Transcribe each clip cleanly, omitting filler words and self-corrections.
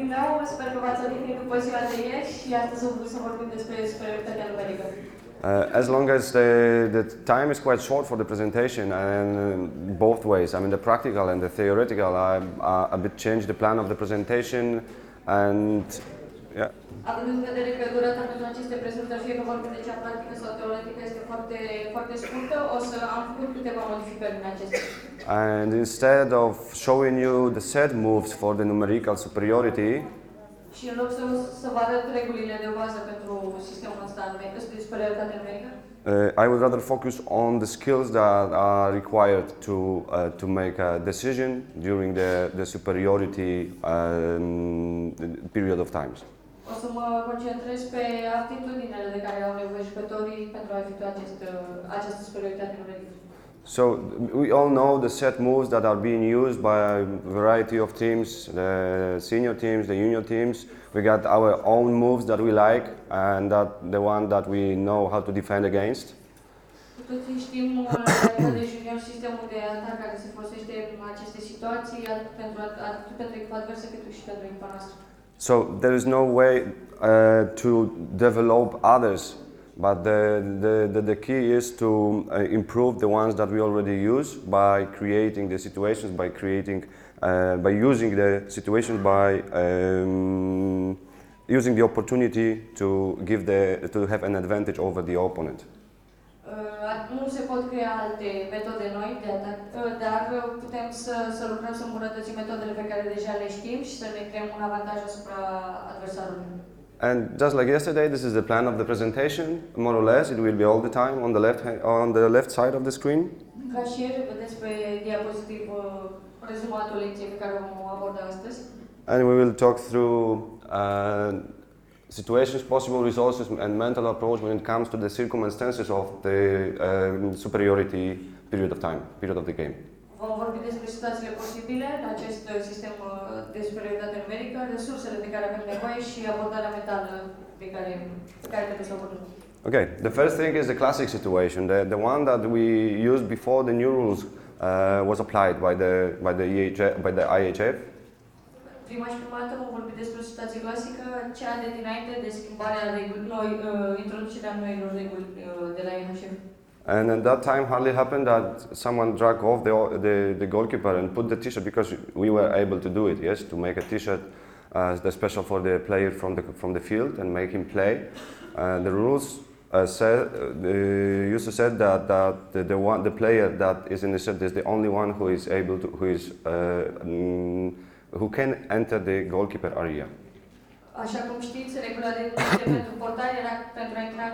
din nou, sper că v-ați odihnit după ziua de ieri și astăzi o vrut să vorbim despre superioritatea numerică. As long as the time is quite short for the presentation and both ways, I mean the practical and the theoretical, I a bit changed the plan of the presentation and yeah. Având în vedere că durata pentru aceste prezentări, fie că vorbim de cea practică sau teoretică, este foarte scurtă, o să am făcut câteva modificări în acestea. And instead of showing you the set moves for the numerical superiority, și în loc să vă arăt regulile de bază pentru sistemul ăsta de superioritate numerică, I would rather focus on the skills that are required to make a decision during the superiority period of times. O să mă concentrez pe aptitudinile de care au nevoie jucătorii pentru a efectua această superioritate numerică. So we all know the set moves that are being used by a variety of teams, the senior teams, the junior teams. We got our own moves that we like and that the one that we know how to defend against. Cu toții știm de junior sistemul de atac care se folosește în aceste situații atât pentru echipa adversă cât și pentru echipa noastră. So there is no way to develop others, but the key is to improve the ones that we already use by creating the situations, by using the situations, by using the opportunity to have an advantage over the opponent. Nu se pot crea alte metode noi de atac, dar putem să lucrăm să îmbunătățim metodele pe care deja le știm și să ne creăm un avantaj asupra adversarului. And just like yesterday, this is the plan of the presentation, more or less. It will be all the time on the left side of the screen. Ca și ieri, vedeți pe diapozitiv rezumatul lecției pe care o vom aborda astăzi. And we will talk through situations, possible resources and mental approach when it comes to the circumstances of the superiority period of the game. Vom vorbi despre situațiile posibile în acest sistem de superioritate numerică, resursele de care avem nevoie și abordarea mentală pe care trebuie să o abordăm. Okay, the first thing is the classic situation, the one that we used before the new rules was applied by the IHF. Prima și prima dată vom vorbi despre o situație clasică, cea de dinainte de schimbarea regulilor, introducerea noilor reguli de la IHF. And at that time, hardly happened that someone dragged off the goalkeeper and put the t-shirt because we were able to do it. Yes, to make a t-shirt special for the player from the field and make him play. The rules used to say that the player that is in the shirt is the only one who can enter the goalkeeper area. Așa cum știți, regula de pentru portar era pentru a intra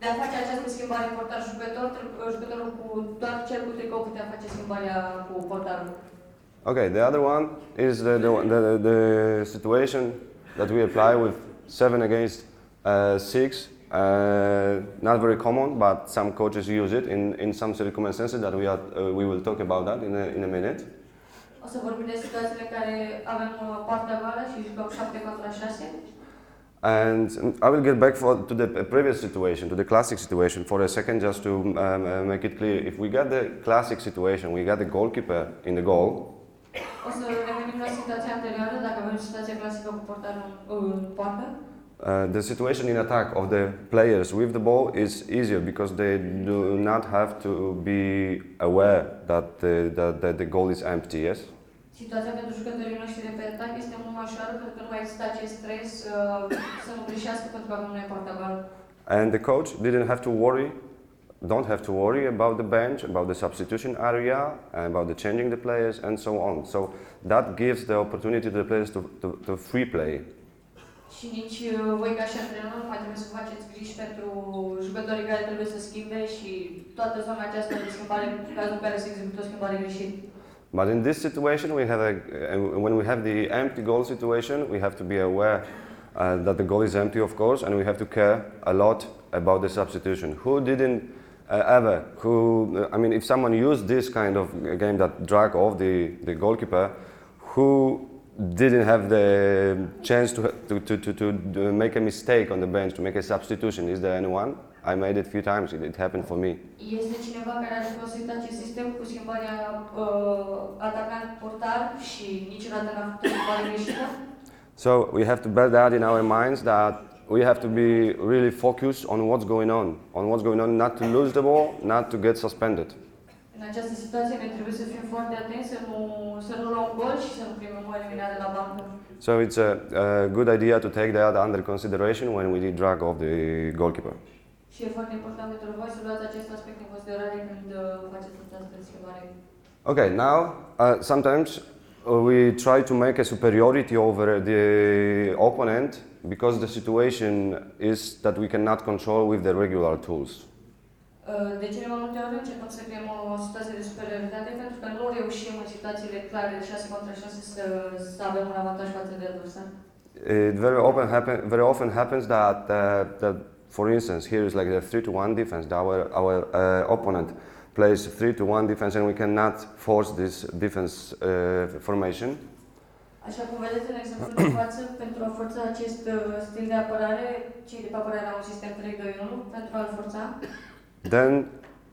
de a face această schimbare jucătorul cu doar cel cu tricou putea face schimbarea cu portarul. Okay, the other one is the situation that we apply with 7 against 6. Not very common, but some coaches use it in some circumstances that we will talk about that in a minute. O să vorbim de situațiile în care avem partea egală și jucăm 7 contra 6. And I will get back to the previous situation, to the classic situation for a second, just to make it clear. If we get the classic situation, we got the goalkeeper in the goal. O să revenim la situația anterioară, dacă avem situația clasică cu portarul în poartă. The situation in attack of the players with the ball is easier because they do not have to be aware that the goal is empty. Yes. Situația pentru jucătorii noștri de pe atac este mult mai ușoară pentru că nu mai există acest stres să nu greșească pentru că avem noi poarta goală. And the coach don't have to worry about the bench, about the substitution area, and about the changing the players and so on. So that gives the opportunity to the players to free play. Și nici voi ca și antrenor nu mai trebuie să faceți griji pentru jucătorii care trebuie să schimbe și toată zona aceasta de schimbare în cazul în care se execută o schimbare greșită. But in this situation, when we have the empty goal situation, we have to be aware that the goal is empty, of course, and we have to care a lot about the substitution. Who didn't if someone used this kind of game that drag off the goalkeeper, who didn't have the chance to make a mistake on the bench, to make a substitution? Is there anyone? I made it a few times. It happened for me. Este cineva care a folosit acest sistem cu schimbarea atacant-portar și niciodată n-a făcut o schimbare greșită? So we have to bear that in our minds that we have to be really focused on what's going on, not to lose the ball, not to get suspended. În această situație ne trebuie să fim foarte atenți, să nu luăm gol și să nu primim o eliminare la bancă. So it's a good idea to take that under consideration when we drag off the goalkeeper. Și e foarte important pentru voi să luați acest aspect în considerare când faceți această schimbare. Okay, now sometimes we try to make a superiority over the opponent because the situation is that we cannot control with the regular tools. De cele mai multe ori încercăm să creăm o situație de superioritate pentru că nu reușim în situațiile clare de 6 contra 6 să avem un avantaj față de adversar. It very often happens that for instance, here is like the 3-1 defense. Our opponent plays 3-1 defense, and we cannot force this defense formation. Așa cum vedeți în exemplu de față, pentru a forța acest stil de apărare, cei de pe apărare au un sistem 3-2-1 pentru a-l forța. Then,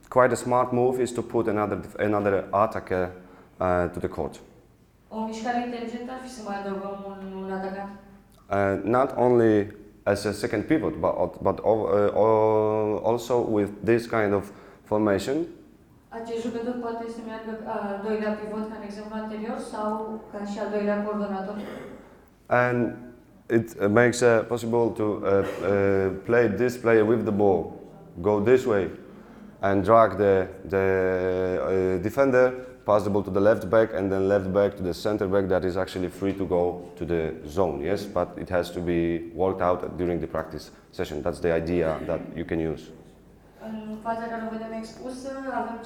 quite a smart move is to put another attacker to the court. O mișcare inteligentă ar fi să mai adăugăm un atacant. Not only as a second pivot, but also with this kind of formation. Acest jucător poate să meargă al doilea pivot, ca în exemplu anterior, sau ca și al doilea coordonator. And it makes possible to play this player with the ball, go this way, and drag the defender, pass the ball to the left back, and then left back to the center back that is actually free to go to the zone. Yes, but it has to be worked out during the practice session. That's the idea that you can use. În fața care o vedem expusă, avem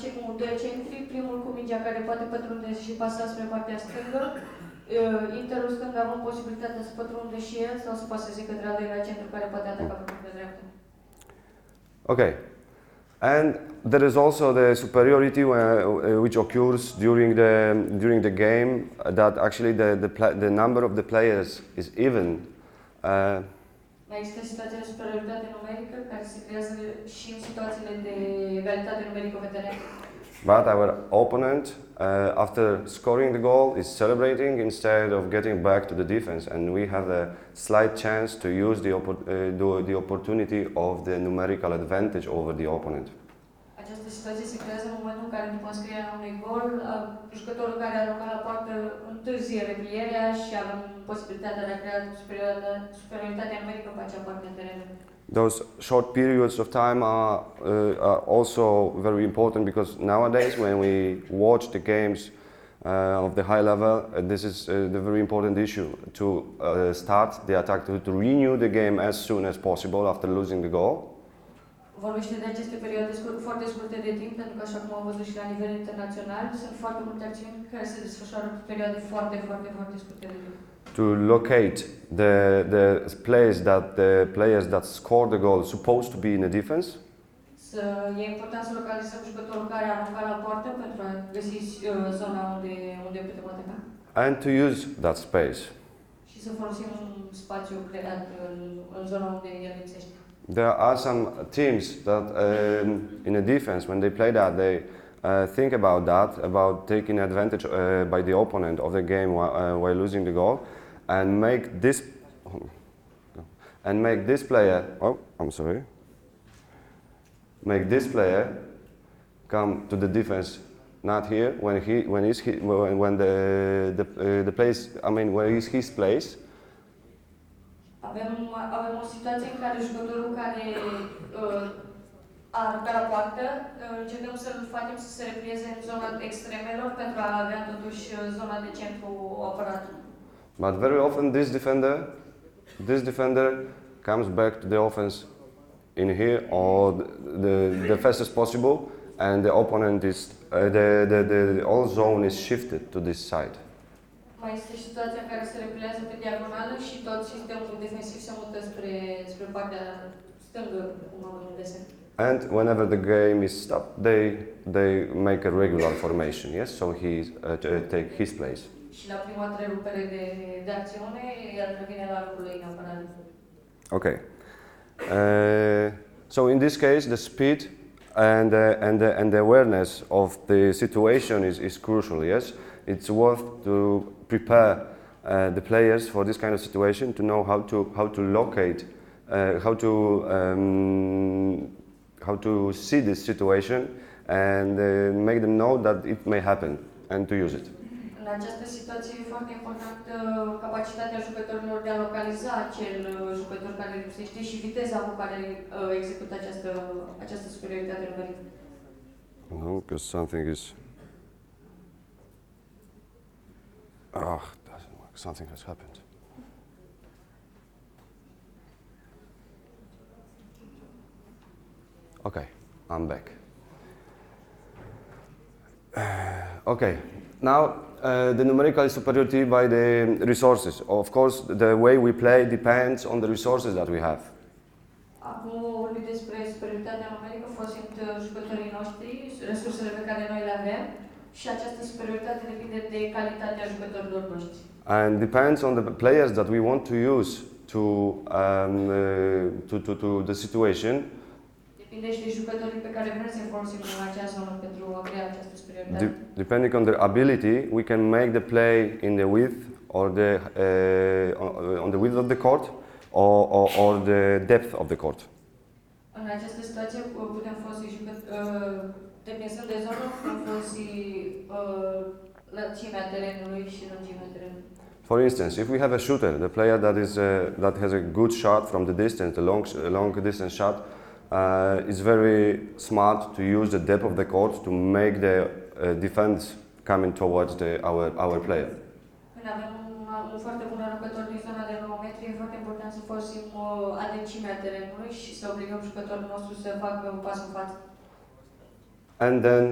doi centri, primul cu mingea care poate pătrunde și pasa spre partea stângă. Interul stâng avem posibilitatea să pătrunde și el sau să paseze către al doilea centru care poate ataca pe partea dreaptă. Okay. And there is also the superiority which occurs during the game, that actually the number of the players is even. Mai există situația de superioritate numerică care se creează și în situațiile de egalitate numerică pe teren. But our opponent, after scoring the goal, is celebrating instead of getting back to the defense, and we have a slight chance to use the opportunity of the numerical advantage over the opponent. Această situație se creează în momentul în care, după înscrierea unui gol, jucătorul care a aruncat la poartă întârzie replierea și avem posibilitatea de a crea superioritatea numerică pe acea parte a terenului. Those short periods of time are also very important because nowadays when we watch the games of the high level, this is the very important issue to start the attack, to renew the game as soon as possible after losing the goal. Vorbește de aceste perioade foarte scurte de timp, pentru că, așa cum am văzut și la nivel internațional, sunt foarte multe acțiuni care se desfășoară pe perioade foarte scurte de timp. To locate the players that score the goal supposed to be in the defense. E important să localizăm jucătorul care a aruncat la poartă pentru a găsi zona unde putem ataca. And to use that space. Și să folosim un spațiu creat în zona unde el lipsește. There are some teams that in a defense, when they play that, they think about that, about taking advantage by the opponent of the game while losing the goal, and make this player. Oh, I'm sorry. Make this player come to the defense, not here when the place. I mean, where is his place. Avem o situație în care jucătorul care a aruncat la poartă, încercăm să-l facem să se replieze în zona extremelor pentru a avea totuși zona de centru apărat. But very often this defender comes back to the offense in here or the fastest possible, and the opponent is the whole zone is shifted to this side. Mai este situația în care se repliază pe diagonală și tot sistemul defensiv se mută spre partea stângă, cum am văzut în desen. And whenever the game is stopped, they make a regular formation, yes? So he take his place. Și la prima întrerupere de acțiune, el revine la locul lui în apărare. Okay. So in this case, the speed and the awareness of the situation is crucial, yes? It's worth to prepare the players for this kind of situation to know how to locate, how to see this situation and make them know that it may happen and to use it. În această situație e foarte importantă capacitatea jucătorilor de a localiza acel jucător care lipsește și viteza cu care execută această superioritate numerică. No, because something is. Doesn't work. Something has happened. Okay, I'm back. Okay, now the numerical superiority by the resources. Of course, the way we play depends on the resources that we have. Acum vorbim despre superioritatea numerică folosind jucătorii noștri, resursele pe care noi le avem și această superioritate depinde de calitatea jucătorilor noștri. And depends on the players that we want to use to the situation. Depinde și de jucătorii pe care vrem să-i folosim în acea zonă pentru a crea această superioritate. Depending on their ability, we can make the play in the width or on the width of the court or the depth of the court. În această situație putem folosi depinzând de zonă, putem folosi lățimea terenului și lungimea terenului. For instance, if we have a shooter, the player that has a good shot from the distance, the long distance shot, it's very smart to use the depth of the court to make the defense coming towards our player. Când avem un foarte bun jucător din zona de 9 metri, e foarte important să folosim adâncimea terenului și să obligăm jucătorul nostru să facă un pas în față. And then,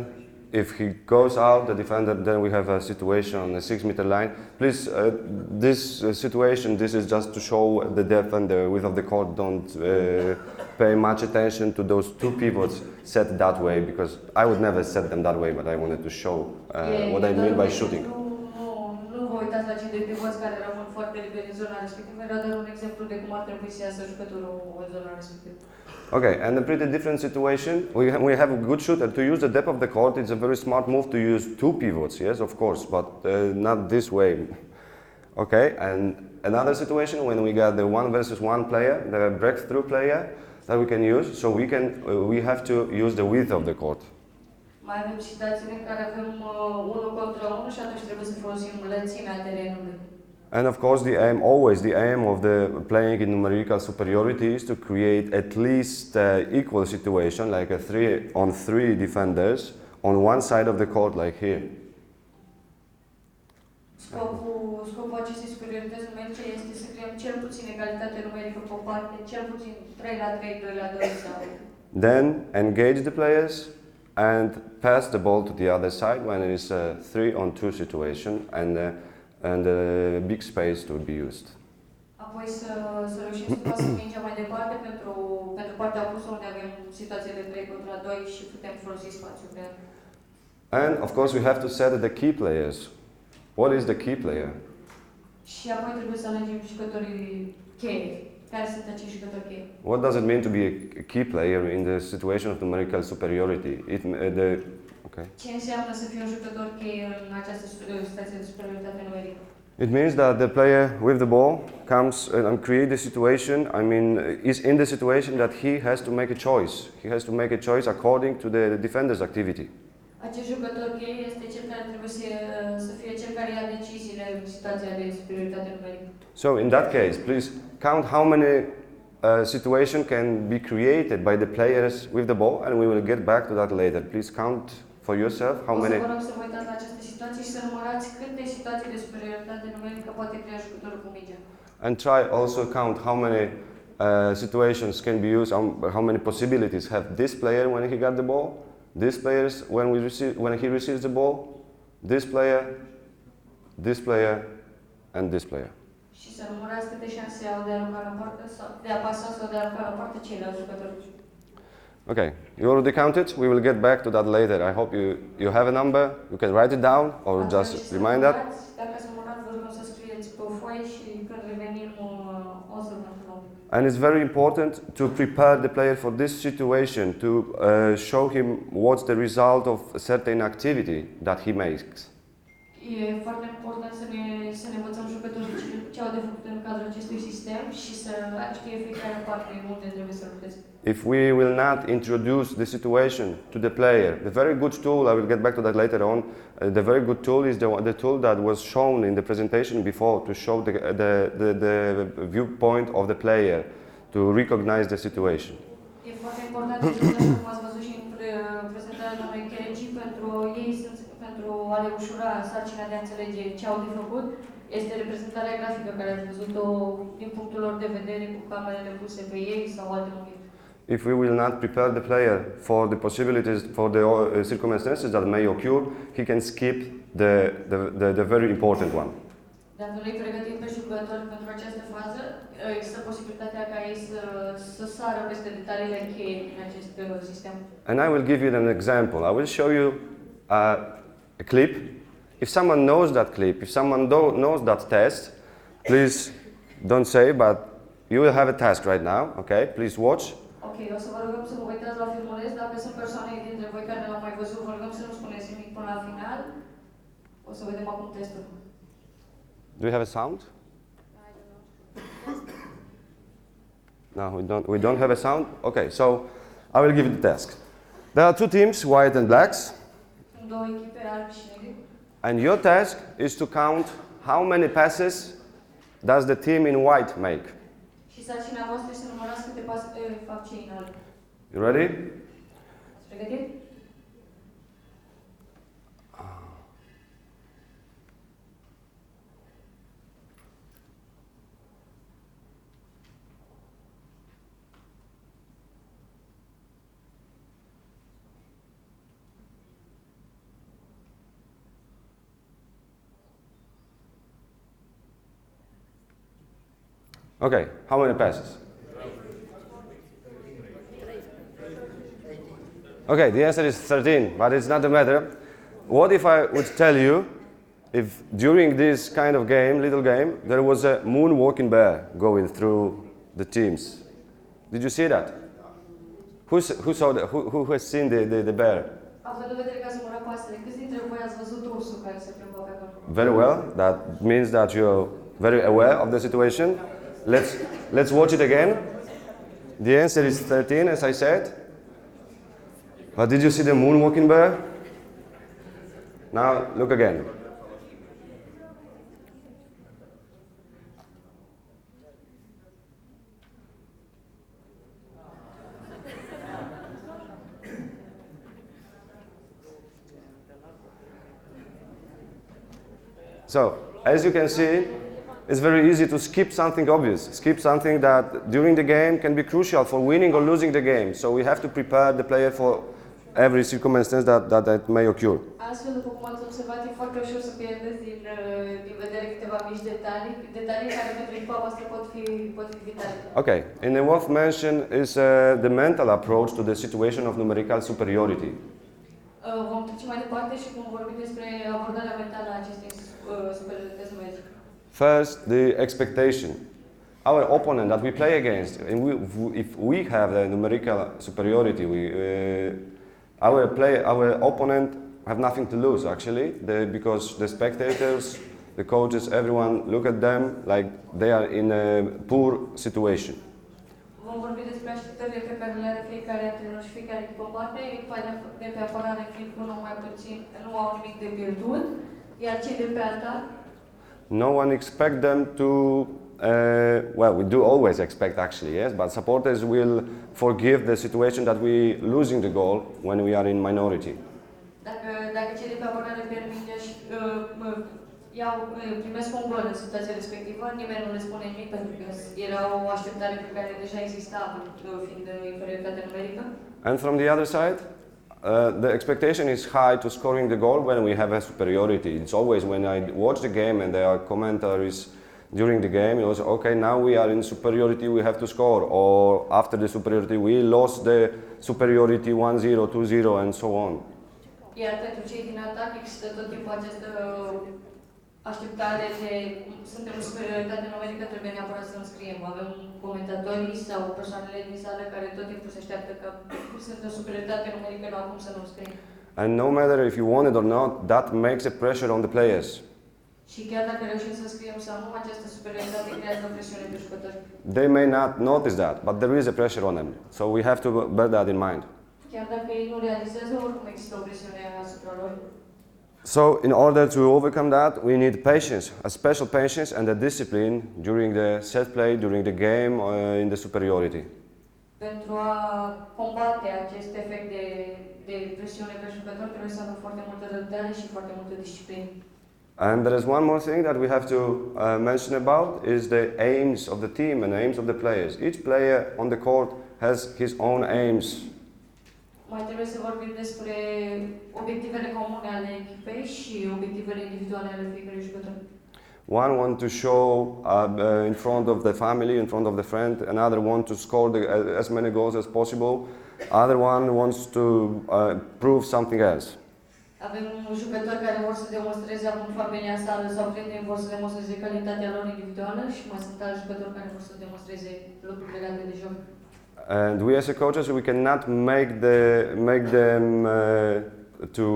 if he goes out, the defender, then we have a situation on the 6-meter line. Please, this situation, this is just to show the depth and the width of the court. Don't pay much attention to those two pivots set that way, because I would never set them that way, but I wanted to show what I mean by shooting. Nu vă uitați la cei doi pivoți care rămân foarte liberi în zona respectivă, era doar un exemplu de cum ar trebui să iasă jucătorul în zona respectivă. Okay, and a pretty different situation. We have a good shooter. To use the depth of the court, it's a very smart move to use two pivots, yes, of course, but not this way. Okay, and another situation when we got the 1 versus 1 player, the breakthrough player that we can use, so we have to use the width of the court. Mai avem situații în care avem 1 contra 1 și atunci trebuie să folosim lățimea terenului. And of course, always the aim of the playing in numerical superiority is to create at least equal situation, like a 3-on-3 defenders on one side of the court, like here. Scopul acestei superiorități numerice este să creăm cel puțin egalitate numerică pe o parte, cel puțin 3-3, 2-2 sau. Then engage the players and pass the ball to the other side when it is a 3-on-2 situation and a big space to be used. Apoi să reușim să pasăm mingea mai departe pentru partea opusă unde avem situație de 3 contra 2 și putem folosi spațiul pe ea. And of course we have to set the key players. What is the key player? Și apoi trebuie să alegem jucătorii cheie. Care sunt acești jucători cheie? What does it mean to be a key player in the situation of numerical superiority? Okay. Ce înseamnă să fii un jucător cheie în această situație de superioritate numerică? It means that the player with the ball comes and create the situation, is in the situation that he has to make a choice. He has to make a choice according to the defender's activity. Acest jucător cheie este cel care trebuie să fie cel care ia deciziile în situația de superioritate numerică. So in that case, please count how many situations can be created by the players with the ball, and we will get back to that later. Please count for yourself how many. O să vă rog să vă uitați la această situație și să numărați câte situații de superioritate numerică poate crea jucătorul cu mingea. And try also count how many situations can be used, how many possibilities have this player when he got the ball, this players when he receives the ball, this player, and this player. Și să numărați câte șanse au de a arunca la poartă sau de a pasa sau de a arunca la poartă ceilalți jucători. Okay, you already counted. We will get back to that later. I hope you have a number. You can write it down or just remind that. Dacă să numărați, vă rog să scrieți pe o foaie și când revenim o să vă întâlnim. And it's very important to prepare the player for this situation, to show him what's the result of a certain activity that he makes. E E foarte important să ne învățăm jucătorii ce au de făcut în cadrul acestui sistem și să știe fiecare parte unde trebuie să lucreze. If we will not introduce the situation to the player, the very good tool, I will get back to that later on, the very good tool is the tool that was shown in the presentation before to show the viewpoint of the player, to recognize the situation. E foarte important, cum ați văzut și în prezentarea domnului Cherenci, pentru a le ușura sarcina de a înțelege ce au de făcut, este reprezentarea grafică care ați văzut-o din punctul lor de vedere cu camerele puse pe ei sau alte motive. If we will not prepare the player for the possibilities, for the circumstances that may occur, he can skip the very important one. Dacă noi pregătim pe jucători pentru această fază, există posibilitatea ca ei să sară peste detaliile cheie din acest sistem. And I will give you an example. I will show you a clip. If someone knows that clip, if someone knows that test, please don't say, but you will have a task right now, okay? Please watch. Ok, o să vă rugăm să vă uitați la filmuleț. Dacă sunt persoane dintre voi care l-au mai văzut, vă rugăm să nu spuneți nimic până la final. O să vedem acum testul. Do we have a sound? No, we don't have a sound? Okay, so I will give you the task. There are two teams, white and blacks. Sunt două echipe, albi și negri. And your task is to count how many passes does the team in white make. Și sarcina voastră este să numărați câte pase fac cei în albi. You ready? Ați pregătit? Okay, how many passes? Okay, the answer is 13, but it's not the matter. What if I would tell you if during this kind of game, little game, there was a moonwalking bear going through the teams? Did you see that? Who saw that? Who has seen the bear? Având în vedere că ați numărat pasele, câți dintre voi ați văzut ursul care se plimbă pe acolo? Very well. That means that you're very aware of the situation. Let's watch it again. The answer is 13, as I said. But did you see the moonwalking bear? Now look again. So, as you can see, it's very easy to skip something obvious, skip something that during the game can be crucial for winning or losing the game. So we have to prepare the player for every circumstance that may occur. Astfel, după cum ați observat, e foarte ușor să pierdeți din vedere câteva mici detalii care pentru echipa voastră pot fi vitale. Okay, and the worth mention is the mental approach to the situation of numerical superiority. Vom trece mai departe și vom vorbi despre abordarea mentală a acestei superiorități numerice. First, the expectation. Our opponent that we play against, and if we have the numerical superiority, our opponent have nothing to lose actually, because the spectators, the coaches, everyone look at them like they are in a poor situation. Vom vorbi despre așteptările pe care le are fiecare antrenor și fiecare echipă în parte. Echipa de pe apărare fiind cu unul mai puțin, nu au nimic de pierdut, iar cei de pe atac no one expect them to, well, we do always expect actually, yes, but supporters will forgive the situation that we losing the goal when we are in minority. Dacă cei de pe apărare pierd mingea și primesc un gol în situația respectivă, nimeni nu le spune nimic pentru că era o așteptare pe care deja exista fiind inferioritatea numerică. And from the other side, the expectation is high to scoring the goal when we have a superiority. It's always when I watch the game and there are commentaries during the game, it was okay, now we are in superiority, we have to score, or after the superiority we lost the superiority 1-0, 2-0 and so on. Iar pentru cei din atac există tot timpul această așteptare de suntem în superioritate numerică, trebuie neapărat să înscriem. Avem comentatorii sau persoanele din sală care tot timpul se așteaptă că sunt în superioritate numerică, nu acum să nu înscriem. And no matter if you want it or not, that makes a pressure on the players. Și chiar dacă reușim să scriem sau nu, această superioritate creează o presiune pe jucători. They may not notice that, but there is a pressure on them. So we have to bear that in mind. Chiar dacă ei nu realizează, oricum există o presiune asupra lor. So in order to overcome that, we need patience, a special patience and a discipline during the set play, during the game, in the superiority. Pentru a combate acest efect de presiune pe jucători, trebuie să avem foarte multă răbdare și foarte multă disciplină. And there is one more thing that we have to mention about is the aims of the team and aims of the players. Each player on the court has his own aims. Mai trebuie să vorbim despre obiectivele comune ale echipei și obiectivele individuale ale fiecărui jucător. One wants to show in front of the family, in front of the friend. Another wants to score as many goals as possible. Other one wants to prove something else. Avem jucători care vor să demonstreze avantajele sală sau prieteni vor să demonstreze calitatea lor individuală și mai sunt alți jucători care vor să demonstreze lucruri legate de joc. And we as a coaches, we cannot make them to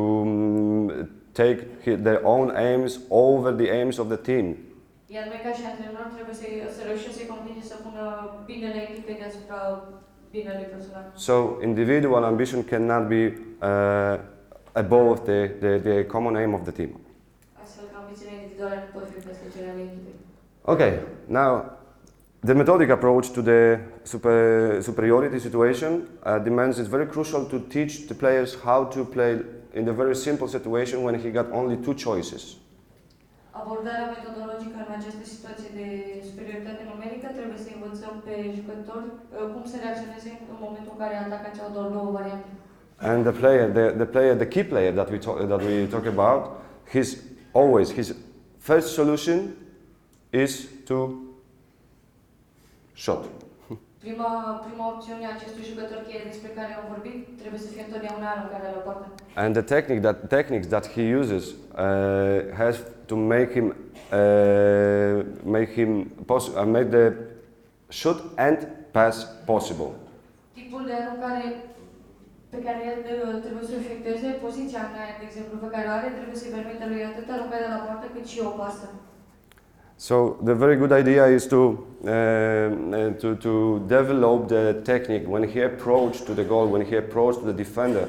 take their own aims over the aims of the team. Iar noi ca și antrenori trebuie să reușim să-i convingem să pună binele echipei deasupra binelui personal. So individual ambition cannot be above the common aim of the team. Astfel că ambițiile individuale nu pot fi peste cele ale echipei. Okay, now the methodic approach to the superiority situation demands it's very crucial to teach the players how to play in a very simple situation when he got only two choices. Abordarea metodologică în această situație de superioritate numerică trebuie să învățăm pe jucători cum să reacționeze în momentul în care atacanții au doar două variante. And the key player that we talk about, his first solution is to shot. Prima opțiune a acestui jucător cheie despre care am vorbit trebuie să fie întotdeauna aruncarea la poartă. And the techniques that he uses has to make the shoot and pass possible. Tipul de aruncare pe care el trebuie să o efectueze, poziția în aer, de exemplu, pe care o are, trebuie să-i permită lui atât aruncarea la poartă cât și o pasă. So the very good idea is to develop the technique when he approached to the goal, when he approached to the defender,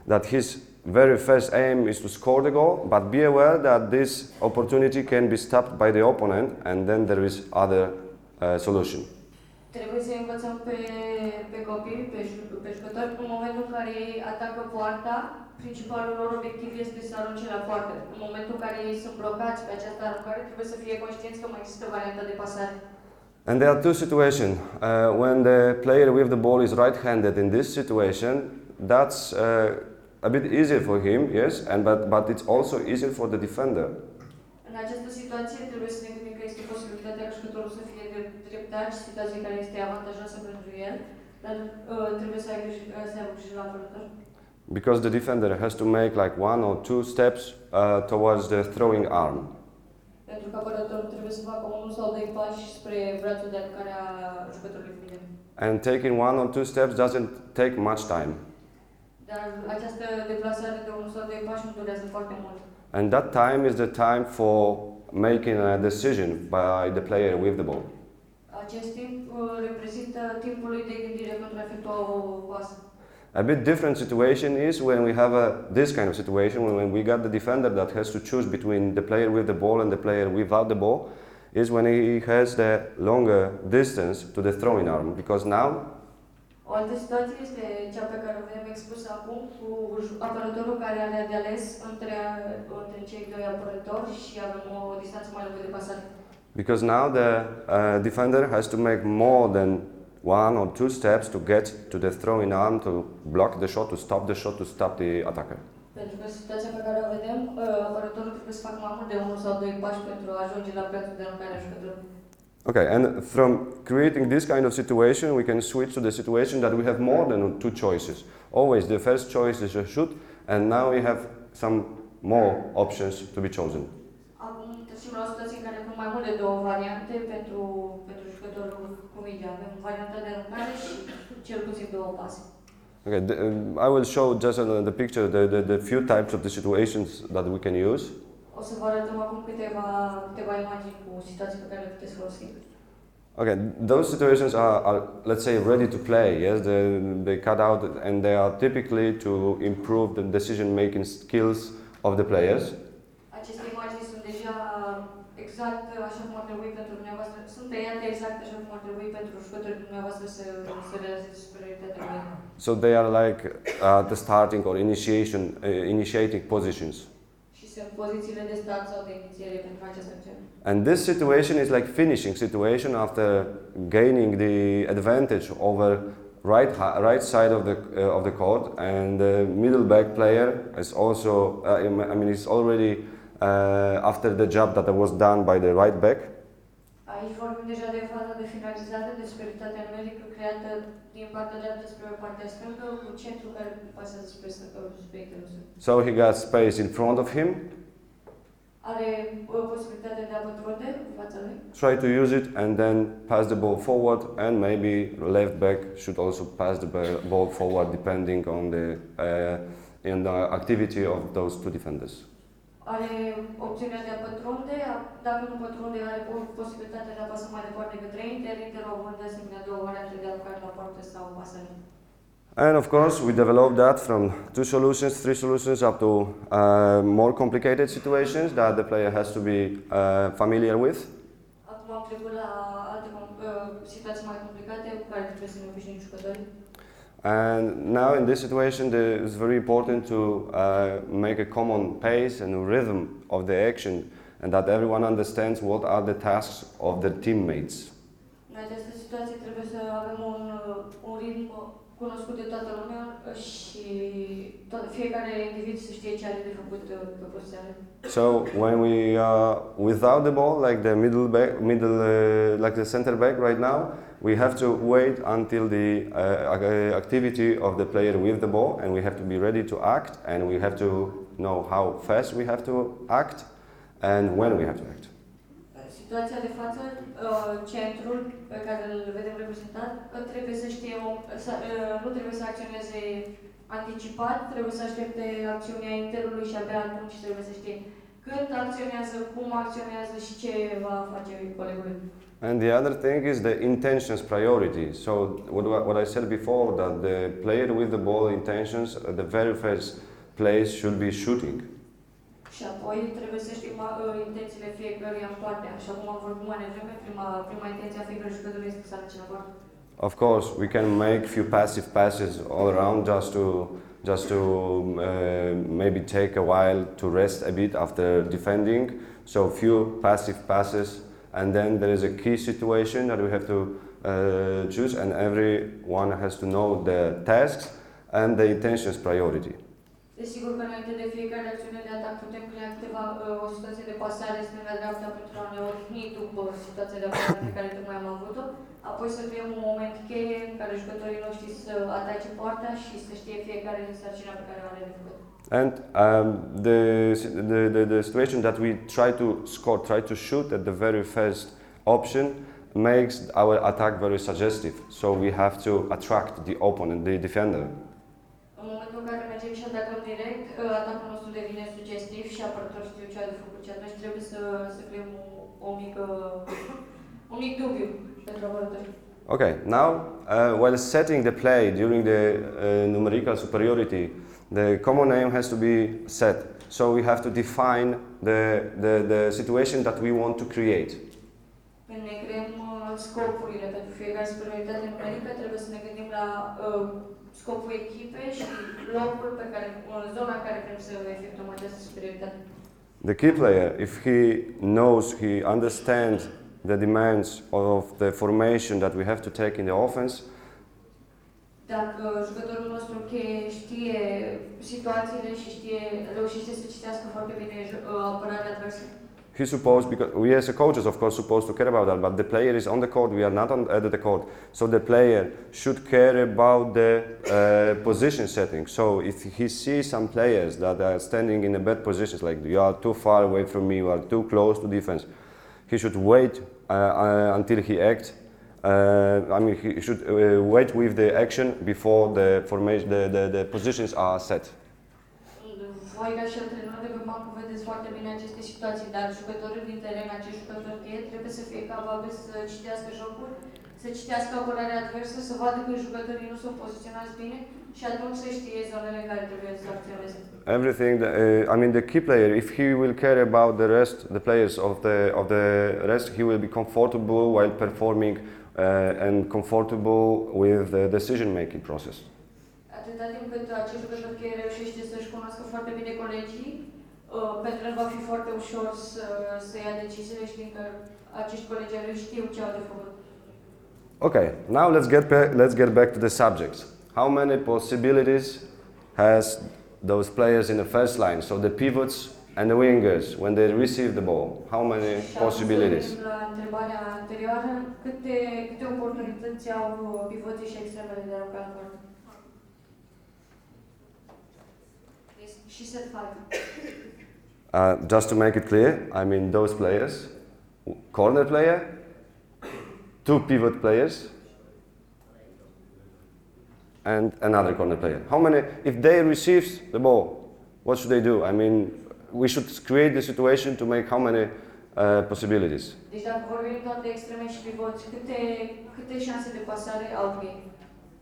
that his very first aim is to score the goal, but be aware that this opportunity can be stopped by the opponent, and then there is other solution. Trebuie să învățăm pe copii, pe jucători, în momentul în care ei atacă poarta, principalul lor obiectiv este să arunce la poartă. În momentul în care ei sunt blocați pe această aruncare, trebuie să fie conștienți că mai există varianta de pasare. And there are two situations. When the player with the ball is right-handed in this situation, that's a bit easier for him, yes, but it's also easier for the defender. În această situație trebuie să ne gândim că este posibilitatea ca jucătorul să fie dreptar, situație care este avantajoasă pentru el, dar trebuie să aibă grijă la apărător. Because the defender has to make like one or two steps towards the throwing arm. Pentru că apărătorul trebuie să facă unul sau doi pași spre brațul de aruncare a jucătorului final. And taking one or two steps doesn't take much time. Dar această deplasare de unul sau doi pași nu durează foarte mult. And that time is the time for making a decision by the player with the ball. Acest timp reprezintă timpul lui de gândire pentru a efectua o pasă. A bit different situation is when we have this kind of situation, when we got the defender that has to choose between the player with the ball and the player without the ball, is when he has the longer distance to the throwing arm, because now O altă situație este cea pe care o vedem expusă acum cu apărătorul care are de ales între cei doi apărători și avem o distanță mai lungă de pasare. Because now the defender has to make more than one or two steps to get to the throwing arm to block the shot, to stop the shot, to stop the attacker. Pentru că situația pe care o vedem, apărătorul trebuie să facă mai mult de unul sau doi pași pentru a ajunge la brațul de aruncare a jucătorului. Okay, and from creating this kind of situation, we can switch to the situation that we have more than two choices. Always the first choice is a shoot, and now we have some more options to be chosen. Acum trecem la o situație în care avem mai mult de două variante pentru jucătorul cu mingea. Avem varianta de aruncare și cel puțin două pase. Okay, I will show just the picture, the few types of the situations that we can use. O să vă arătăm acum câteva imagini cu situații pe care le puteți folosi. Okay, those situations are, let's say, ready to play. Yes, they cut out and they are typically to improve the decision-making skills of the players. Aceste imagini sunt deja exact așa cum ar trebui pentru dumneavoastră. Sunt tăiate exact așa cum ar trebui pentru jucătorii dumneavoastră să realizeze superioritatea lor. So they are like the starting or initiating positions. Și sunt pozițiile de start sau de inițiere pentru această acțiune. And this situation is like finishing situation after gaining the advantage over right side of the court, and the middle back player is also I mean it's already after the job that was done by the right back. Aici vorbim deja de faza de finalizare, de superioritatea numerică creată din partea dreaptă spre partea stângă, cu centru care pasează spre subiectul nostru. So he got space in front of him. Are posibilitatea de a pătrunde în fața lui. Try to use it and then pass the ball forward, and maybe left back should also pass the ball forward depending on the activity of those two defenders. Are opțiunea de a pătrunde, dacă nu pătrunde, are posibilitatea de a pasa mai departe către Inter, având de asemenea două variante de alocare la poartă sau pasare. And of course, we developed that from 2 solutions, 3 solutions, up to more complicated situations that the player has to be familiar with. Acum am trecut la alte situații mai complicate cu care trebuie să ne obișnuim jucătorii. And now in this situation, it's very important to make a common pace and rhythm of the action, and that everyone understands what are the tasks of their teammates. În această situație trebuie să avem un ritm cunoscut de toată lumea și fiecare individ să știe ce are de făcut pe poziția lui. So when we are without the ball, like the like the center back right now, we have to wait until the activity of the player with the ball, and we have to be ready to act, and we have to know how fast we have to act and when we have to act. Situația de față, centrul pe care îl vedem reprezentat, trebuie să știe, nu trebuie să acționeze anticipat, trebuie să aștepte acțiunea interului și abia atunci trebuie să știe când acționează, cum acționează și ce va face colegul. And the other thing is the intentions priority. So what I said before, that the player with the ball intentions, the very first place should be shooting. Și apoi trebuie să știm intențiile fiecăruia în parte. Așa cum am vorbit mai devreme, prima intenție a fiecărui jucător este să arunce la poartă. Of course, we can make few passive passes all around just to maybe take a while to rest a bit after defending. So few passive passes, and then there is a key situation that we have to choose, and everyone has to know the tasks and the intentions priority. Desigur că înainte de fiecare acțiune de atac putem crea o situație de pasare stânga-dreapta pentru a ne odihni după situația de apărare pe care tocmai am avut-o. Apoi să creăm un moment cheie în care jucătorii noștri să atace poarta și să știe fiecare sarcina pe care o are de făcut. And the situation that we try to score, try to shoot at the very first option makes our attack very suggestive. So we have to attract the opponent, the defender. În momentul în care mergem și atacăm direct, atacul nostru devine sugestiv și apărătorul știu ce a de făcut și atunci trebuie să creăm un mic dubiu pentru apărători. Okay, now while setting the play during the numerical superiority, the common aim has to be set. So we have to define the situation that we want to create. Când ne creăm scopurile pentru fiecare superioritate numerică, trebuie să ne gândim la scopul echipei și locul pe care, zona în care vrem să efectuăm această superioritate. The key player, if he knows, he understands the demands of the formation that we have to take in the offense, dacă jucătorul nostru cheie știe situațiile și reușește să citească foarte bine apărarea adversă, he's supposed, because we as a coaches of course supposed to care about that, but the player is on the court, we are not at the court, so the player should care about the position setting. So if he sees some players that are standing in a bad positions, like you are too far away from me, you are too close to defense, he should wait until he acts, I mean, he should wait with the action before the formation, the positions are set. Voi ca și antrenor de pe bancă vedeți foarte bine aceste situații, dar jucătorul din teren, acești jucători cheie, trebuie să fie capabili să citească jocul, să citească apărarea adversă, să vadă că jucătorii nu sunt poziționați bine și atunci să știe zonele care trebuie să acționeze. Everything, I mean, the key player, if he will care about the rest, the players of the rest, he will be comfortable while performing and comfortable with the decision-making process. Atâta timp cât acest jucător cheie reușește să-și cunoască foarte bine colegii, pentru el va fi foarte ușor să ia deciziile, știind că acești colegi știu ce au de făcut. Okay, now let's get back to the subjects. How many possibilities has those players in the first line, so the pivots and the wingers, when they receive the ball? How many possibilities? La întrebarea anterioară, câte oportunități au pivoții și extremele de a arunca în corner? She said 5. Just to make it clear, I mean those players, corner player, 2 pivot players, and another corner player. How many, if they receive the ball, what should they do? I mean, we should create the situation to make how many possibilities? Deci dacă vorbim doar de extreme și pivoți, câte șanse de pasare au ei?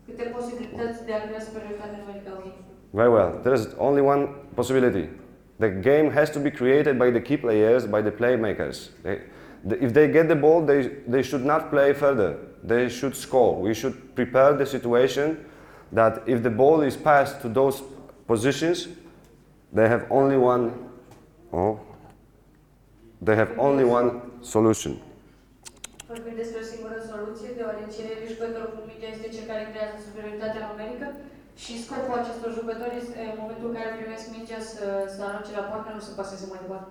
Câte posibilități de a crea superioritate numerică au ei? Very well. There is only one possibility. The game has to be created by the key players, by the playmakers. If they get the ball, they should not play further. They should score. We should prepare the situation that if the ball is passed to those positions, they have only one solution. Vorbim despre o singură soluție, deoarece jucătorul cu mingea este cel care creează superioritatea numerică și scopul acestor jucători este în momentul în care primesc mingea să arunce la poartă, nu să paseze mai departe.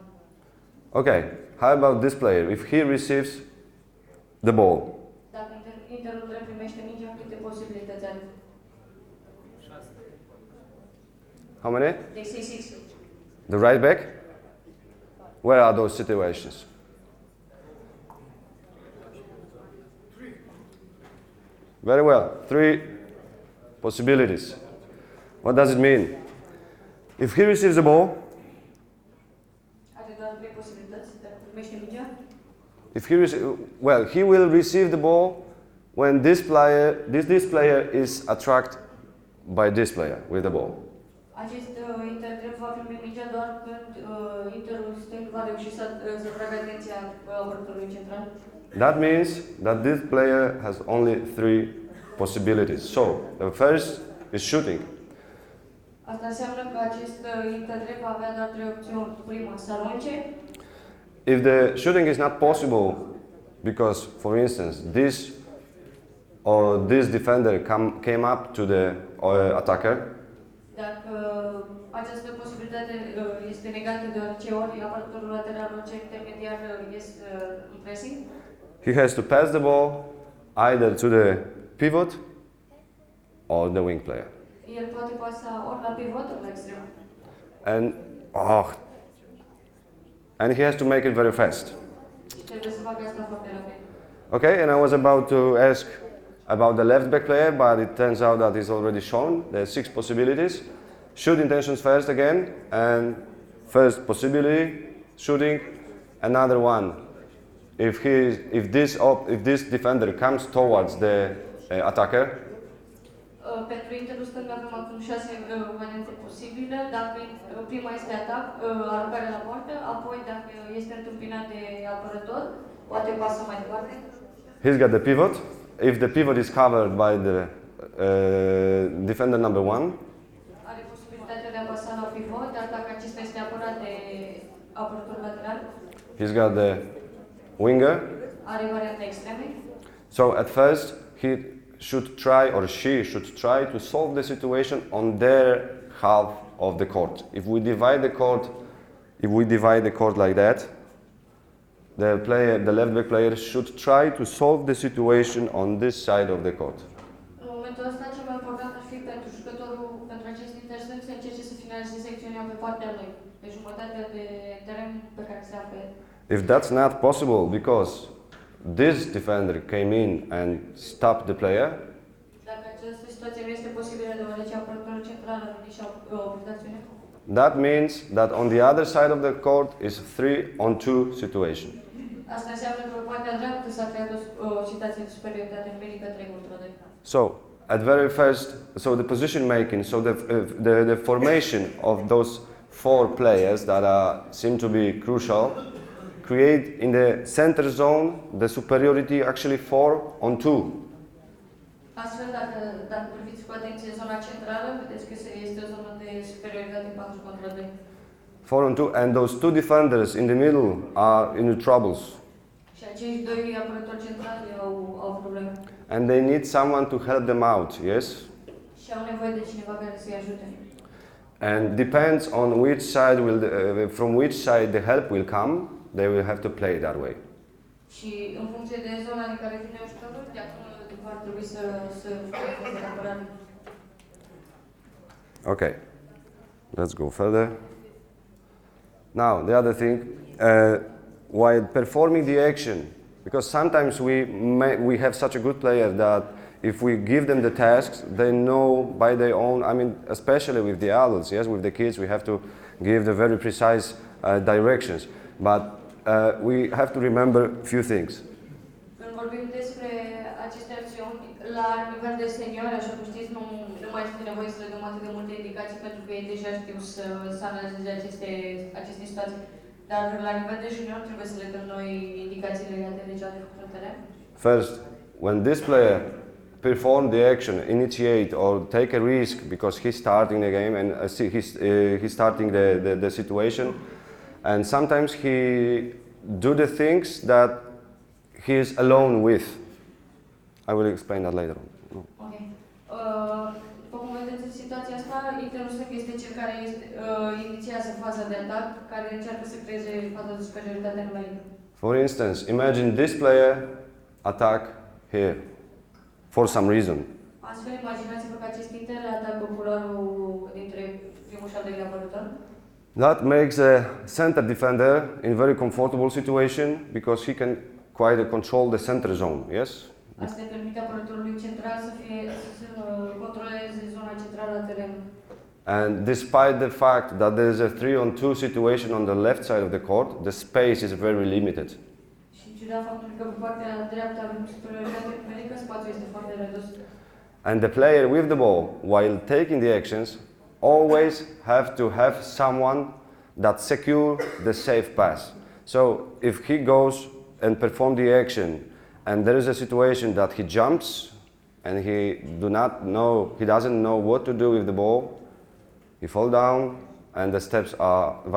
Okay, how about this player? If he receives the ball, Dacă interul primește mingea, câte posibilități are? how many? They say 6. The right back? Where are those situations? Very well, 3 possibilities. What does it mean? If he receives the ball, Are doar 3 posibilități dacă primește mingea. he will receive the ball when this player is attracted by this player with the ball. Acest interdrept va primi mingea doar când interul stâng va reuși să tragă atenția apărătorului central. That means that this player has only 3 possibilities. So, the first is shooting. Asta înseamnă că acest interdrept va avea doar 3 opțiuni. Prima, să arunce. If the shooting is not possible because, for instance, this defender came up to the attacker, Dacă această posibilitate este negată deoarece ori apărătorul lateral, ori cel intermediar este în pressing, he has to pass the ball either to the pivot or the wing player. el poate pasa ori la pivot, ori la extrem. And he has to make it very fast. Și trebuie să facă asta foarte rapid. Okay, and I was about to ask about the left back player, but it turns out that it's already shown. There are 6 possibilities. Shoot intentions first again, and first possibility, shooting, another one. If this defender comes towards the attacker, Pentru interul stâng avem acum 6 variante posibile. Dacă prima este atac, aruncare la poartă, apoi dacă este întâmpinat de apărător, poate pasă mai departe. he's got the pivot. If the pivot is covered by the defender number 1, Are posibilitatea de a pasa la pivot, dar dacă acesta este apărat de apărător lateral, he's got the winger. are varianta extreme. So at first he should try, or she should try, to solve the situation on their half of the court. If we divide the court like that, the left back player should try to solve the situation on this side of the court. În momentul ăsta, cel mai important ar fi pentru jucătorul, pentru acest intersect, să încerce să finalizeze secțiunea pe partea lui, pe jumătatea de teren pe care se află. If that's not possible because this defender came in and stopped the player, Dacă această situație nu este posibilă deoarece apărătorul central a venit și a oprit acțiunea, that means that on the other side of the court is 3-on-2 situation. asta înseamnă că pe partea dreaptă s-a creat o situație de superioritate numerică 3 contra 2. So, at very first, so the position making, so the formation of those 4 players that seem to be crucial, create in the center zone the superiority actually 4-on-2. Astfel, dacă priviți cu atenție zona centrală, vedeți că este o zonă de superioritate 4 contra 2. 4-on-2, and those 2 defenders in the middle are in the troubles. Și acești doi apărători centrali au probleme. And they need someone to help them out, yes? Și au nevoie de cineva care să-i ajute. And depends on which side from which side the help will come, they will have to play that way. Și în funcție de zona din care vine jucătorul, de acum ar trebui să facă apărare. Okay, let's go further. Now, the other thing, while performing the action, because sometimes we have such a good player that if we give them the tasks, they know by their own, I mean, especially with the adults, yes, with the kids, we have to give the very precise directions. But we have to remember a few things. Când vorbim despre aceste acțiuni, la nivel de seniori, așa cum știți, nu mai este nevoie să le dăm atât de multe indicații pentru că ei deja știu să analizeze aceste situații. Dar la nivel de junior trebuie să le dăm noi indicații legate deja de făcut în teren. First, when this player perform the action, initiate or take a risk because he's starting the game and he's starting the situation, and sometimes he do the things that he is alone with. I will explain that later on. Ok. După cum vedeți în situația asta, interul stâng este cel care inițiază faza de atac, care încearcă să creeze faza de superioritate numerică. For instance, imagine this player attack here for some reason. Astfel, imaginați-vă că acest inter atacă culoarul dintre primul și al doilea apărător. That makes a center defender in very comfortable situation because he can quite control the center zone, yes? Asta îi permite apărătorului central să controleze zona centrală a terenului. And despite the fact that there is a 3-on-2 situation on the left side of the court, the space is very limited. Și în ciuda faptului că pe partea dreaptă avem superioritate numerică, spațiul este foarte redus. And the player with the ball, while taking the actions, always have to have someone that secure the safe pass. So if he goes and perform the action and there is a situation that he jumps and he doesn't know what to do with the ball, he fall down and the steps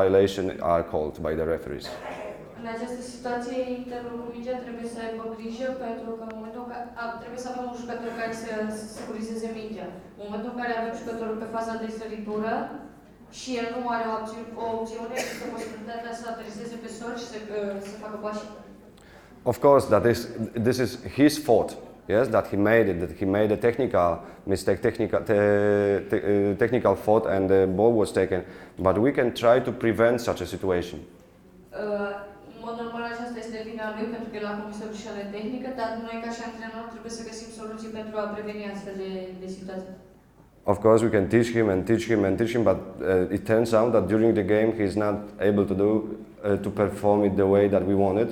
violation are called by the referees. În această situație, interul cu mingea trebuie să aibă grijă pentru că în momentul în care trebuie să avem un jucător care să securizeze mingea. În momentul în care avem jucătorul pe faza de săritură și el nu are o opțiune, este posibilitatea să aterizeze pe sol și să facă pași. Of course, this is his fault. Yes, that he made a technical mistake, technical fault, and the ball was taken. But we can try to prevent such a situation. În mod normal aceasta este vina lui pentru că el a comis o greșeală tehnică, dar noi ca și antrenor trebuie să găsim soluții pentru a preveni astfel de situații. Of course, we can teach him, but it turns out that during the game he is not able to perform it the way that we wanted.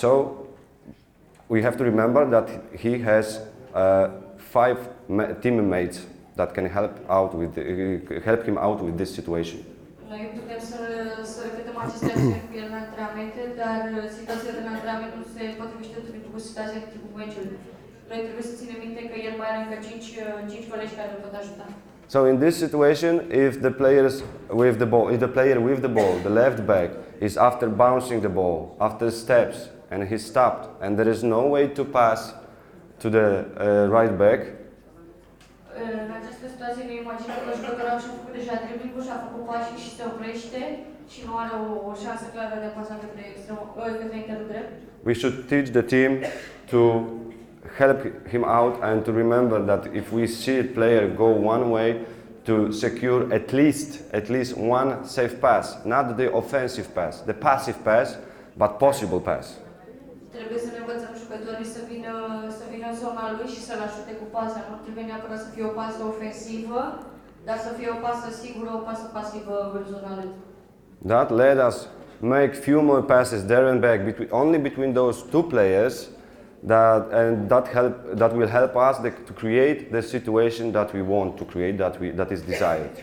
So we have to remember that he has 5 teammates that can help him out with this situation. Noi putem să repetăm aceste acțiuni cu el în antrenamente, dar situația din antrenament nu se potrivește cu situația din timpul meciului. Noi trebuie să ținem minte că el mai are încă 5 colegi care îl pot ajuta. So in this situation, if the player with the ball, the left back, is after bouncing the ball, after steps, and he stopped, and there is no way to pass to the right back, în această situație ne imaginăm că jucătorul și-a făcut deja dribbling-ul și a făcut pașii și se oprește și nu are o șansă clară de a pasa către interul drept. we should teach the team to help him out and to remember that if we see a player go one way, to secure at least one safe pass, not the offensive pass, the passive pass, but possible pass. Trebuie să ne învățăm jucătorii zona lui și să-l ajute cu pasa. Nu trebuie neapărat să fie o pasă ofensivă, dar să fie o pasă sigură, o pasă pasivă în zona lui. That let us make few more passes there and back only between those two players. That will help us to create the situation that we want to create, that is desired.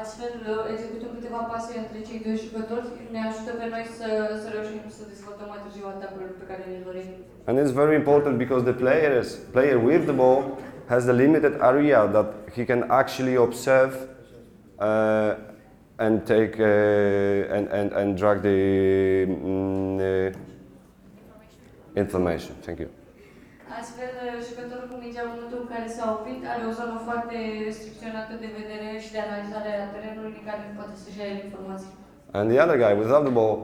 Astfel, executăm câteva pase între cei doi jucători, ne ajută pe noi să reușim să dezvoltăm mai târziu atacul pe care ne dorim. And it's very important because the player with the ball has the limited area that he can actually observe and take and drag the information. Thank you. Astfel, jucătorul cu mingea în momentul în care s-a oprit are o zonă foarte restricționată de vedere și de analizare a terenului în care poate să-și ia informații. And the other guy without the ball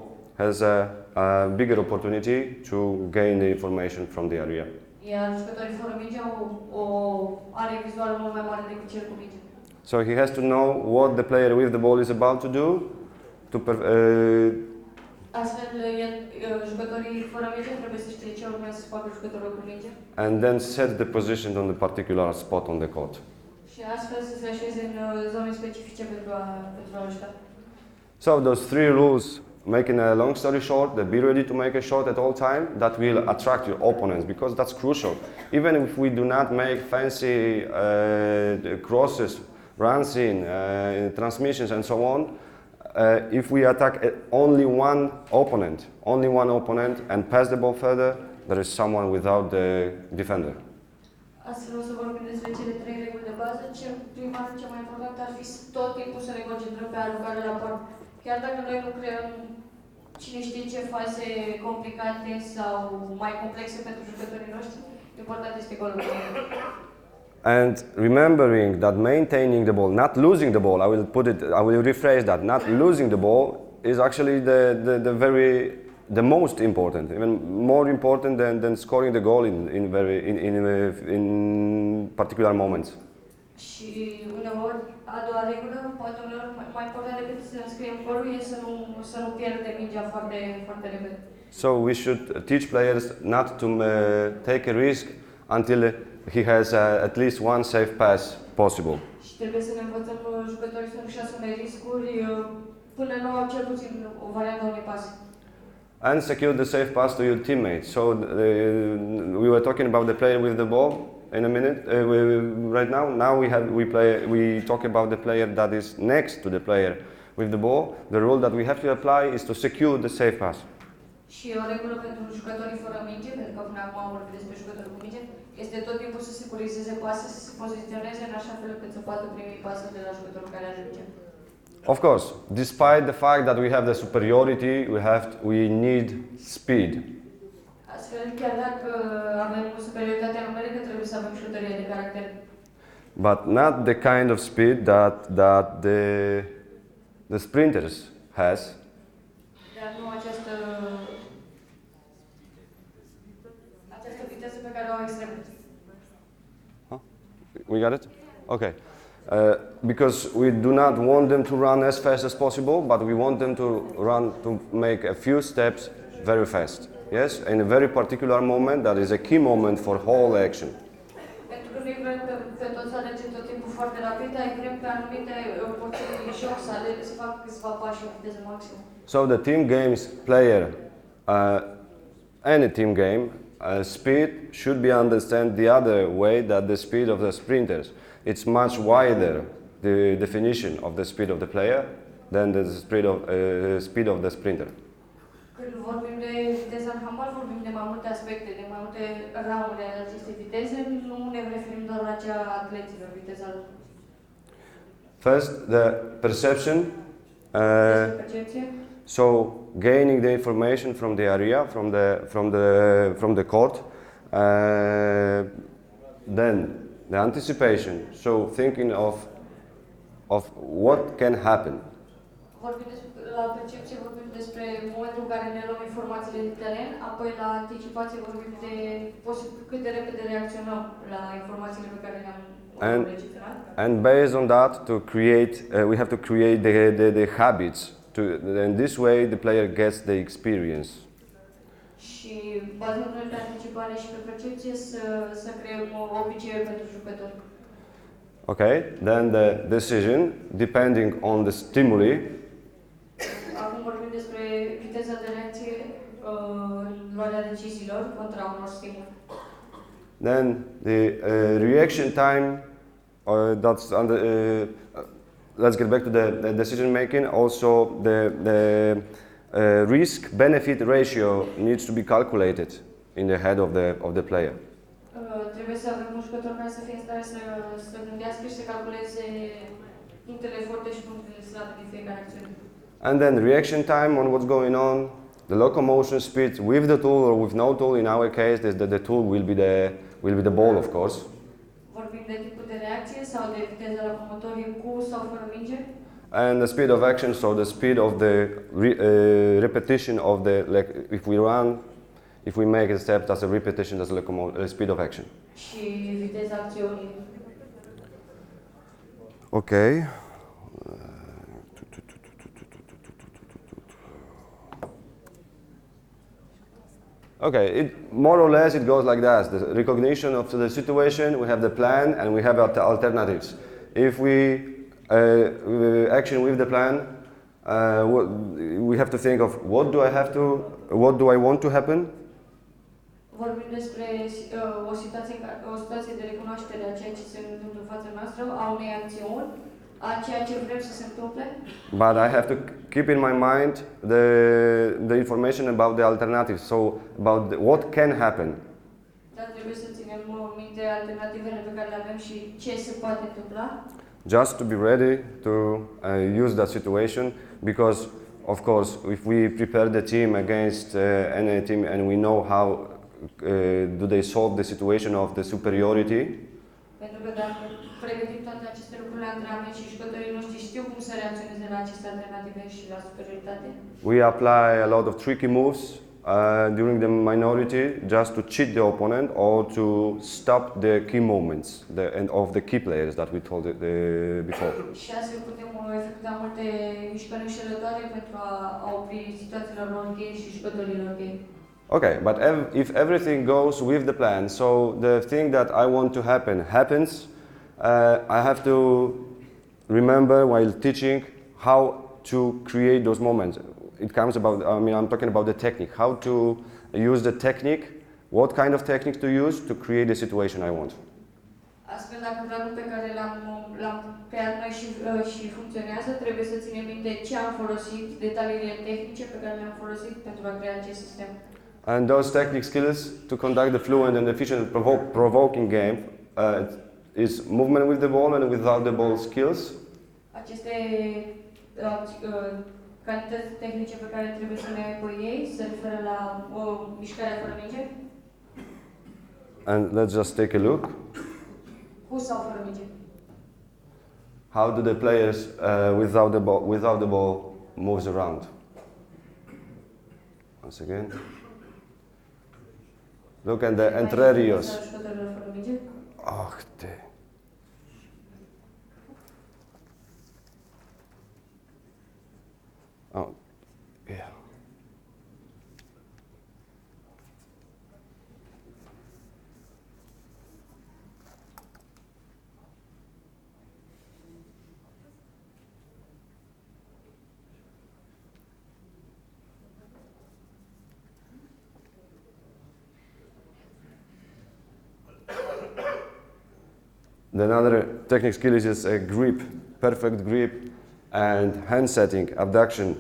has a bigger opportunity to gain the information from the area. Iar jucătorii fără minge au o are vizuală mult mai mare decât cel cu minge. So he has to know what the player with the ball is about to do Astfel, jucătorii fără minge trebuie să știe ce urmează să facă jucătorul cu minge. and then set the position on the particular spot on the court. Și astfel să se așeze în zone specifice pentru a ajuta. So those three rules, making a long story short, be ready to make a shot at all time, that will attract your opponents because that's crucial. Even if we do not make fancy crosses, runs in, transmissions and so on, if we attack only one opponent and pass the ball further, there is someone without the defender. Astfel o să vorbim despre cele trei reguli de bază. Prima și cea mai importantă ar fi tot timpul să ne concentrăm pe aruncare la port. Chiar dacă noi nu creăm cine știe ce faze complicate sau mai complexe pentru jucătorii noștri, important este golul. And remembering that maintaining the ball, not losing the ball, I will rephrase that, not losing the ball is actually the most important, even more important than scoring the goal in particular moments. Și uneori, a doua regulă, poate uneori mai important decât să înscriem golul, e să nu pierdem mingea foarte, foarte repede. So we should teach players not to take a risk until he has at least one safe pass possible. Și trebuie să ne învățăm jucătorii să nu-și asume riscuri până nu au cel puțin o variantă unui pas. And secure the safe pass to your teammates. So we were talking about the player with the ball in a minute. Right now, we talk about the player that is next to the player with the ball. The rule that we have to apply is to secure the safe pass. Și o regulă pentru jucătorii fără minge, pentru că până acum am vorbit despre jucătorii cu minge, este tot timpul să securizeze pase, să se poziționeze în așa fel încât să poată primi pasul de la jucătorul care are minge. Of course, despite the fact that we have the superiority, we need speed. Astfel, chiar dacă avem superioritatea numerică, trebuie să avem șutărie de caracter. But not the kind of speed that the sprinters has. Dar nu această viteză pe care o au extremele. We got it? Okay. Because we do not want them to run as fast as possible, but we want them to make a few steps very fast. Yes, in a very particular moment, that is a key moment for whole action. Pentru că noi vrem pe toți să alerge tot timpul foarte rapid, dar vrem pe anumite porțiuni de joc să facă câțiva pași în viteză maximă. So the team games player, any team game, speed should be understood the other way than the speed of the sprinters. It's much wider, the definition of the speed of the player than the speed of the sprinter. Când vorbim de viteza în handbal, vorbim de mai multe aspecte, de mai multe ramuri ale acestei viteze, nu ne referim doar la cea a atleților, viteza lor. First, the perception. Percepție. So gaining the information from the area, from the court, then the anticipation. So thinking of what can happen. La percepție vorbim despre momentul în care ne luăm informațiile din teren, apoi la anticipație vorbim de cât de repede reacționăm la informațiile pe care le-am recepționat. And based on that, we have to create the habits. And this way, the player gets the experience. Și bazându-ne pe anticipare și pe percepție să creăm obiceiuri pentru jucători. Okay, then the decision, depending on the stimuli, Acum vorbim despre viteza de reacție în luarea deciziilor contra unor stimuli. then the reaction time, that's under, let's get back to the decision making. Also, the risk-benefit ratio needs to be calculated in the head of the player. Trebuie să avem un jucător care să fie în stare să gândească și să calculeze punctele forte și punctele slabe din fiecare acțiune. And then reaction time on what's going on, the locomotion speed with the tool or with no tool. In our case, the tool will be the ball, of course. Vorbim de tipul de reacție sau de viteza locomotorie cu sau fără minge. And the speed of action, so the speed of the repetition of the, like if we run, if we make a step, that's a repetition, that's a speed of action. Și viteza acțiunii. Okay. Okay, more or less it goes like that. The recognition of the situation, we have the plan and we have alternatives. If we action with the plan, we have to think of what do I want to happen? Vorbim despre o situație de recunoaștere a ceea ce se întâmplă în fața noastră, a unei acțiuni, a ceea ce vrem să se întâmple. But I have to keep in my mind the information about the alternatives, so about what can happen. Dar trebuie să ținem minte alternativele pe care le avem și ce se poate întâmpla. Just to be ready to use that situation, because of course if we prepare the team against any team and we know how do they solve the situation of the superiority, pentru că dacă pregătim toate aceste lucruri la antrenament și jucătorii noștri știu cum să reacționeze la aceste alternative și la superioritate, we apply a lot of tricky moves during the minority just to cheat the opponent or to stop the key moments of the key players that we told before. Și astfel putem efectua multe mișcări înșelătoare pentru a opri situațiilor lor cheie și jucătorilor cheie. Okay, but if everything goes with the plan, so the thing that I want to happens, I have to remember while teaching how to create those moments. It comes about, I'm talking about the technique, how to use the technique, what kind of technique to use to create the situation I want. Astfel, dacă planul pe care l-am creat noi și funcționează, trebuie să ținem minte ce am folosit, detaliile tehnice pe care le-am folosit pentru a crea acest sistem. And those technique skills to conduct the fluent and efficient provoking game is movement with the ball and without the ball skills. Aceste calități tehnice pe care trebuie să le ai cu ei se referă la mișcarea fără minge. And let's just take a look. Cu sau fără minge. How do the players without the ball moves around? Once again. Look at the entrerios. Oh, oh, yeah. Another technique skill is a grip, perfect grip, and hand setting, abduction.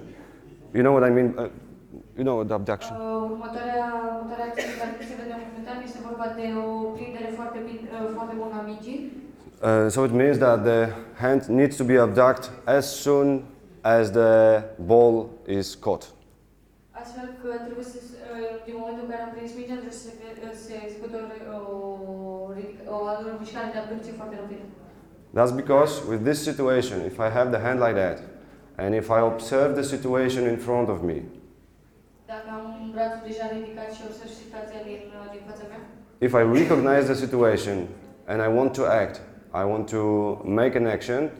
You know what I mean? You know the abduction. Următoarea acțiune care se vede momentan este vorba de o prindere foarte bună a mingii. So it means that the hand needs to be abducted as soon as the ball is caught. Astfel că trebuie să, din momentul în care am prins mingea, trebuie să se execute o mișcare de abducție foarte rapidă. That's because with this situation, if I have the hand like that, and if I observe the situation in front of me, dacă am brațul deja ridicat și observ situația din fața mea, if I recognize the situation and I want to act, I want to make an action,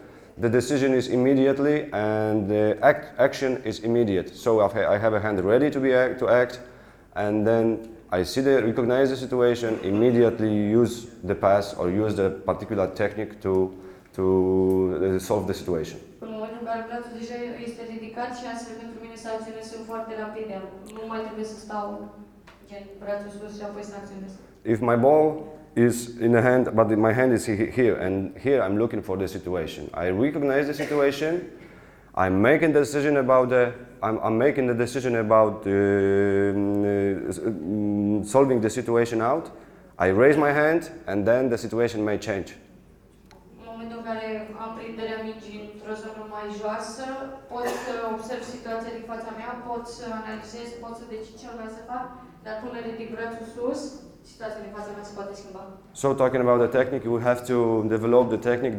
the decision is immediately and the action is immediate. So I have a hand ready to act, and then recognize the situation, immediately use the pass or use the particular technique to solve the situation. În momentul în care brațul deja este ridicat și astfel pentru mine sancțiunile sunt foarte rapide. Nu mai trebuie să stau gen brațul sus și apoi să acționez. If my ball is in the hand, but my hand is here, and here I'm looking for the situation. I recognize the situation. I'm making the decision about solving the situation out. I raise my hand, and then the situation may change. În momentul în care am prinderea mingii într-o zonă mai joasă, pot să observ situația din fața mea, pot să analizez, pot să decid ce urmează să fac, dar până ridic brațul sus, situația din fața mea se poate schimba. So talking about the technique, we have to develop the technique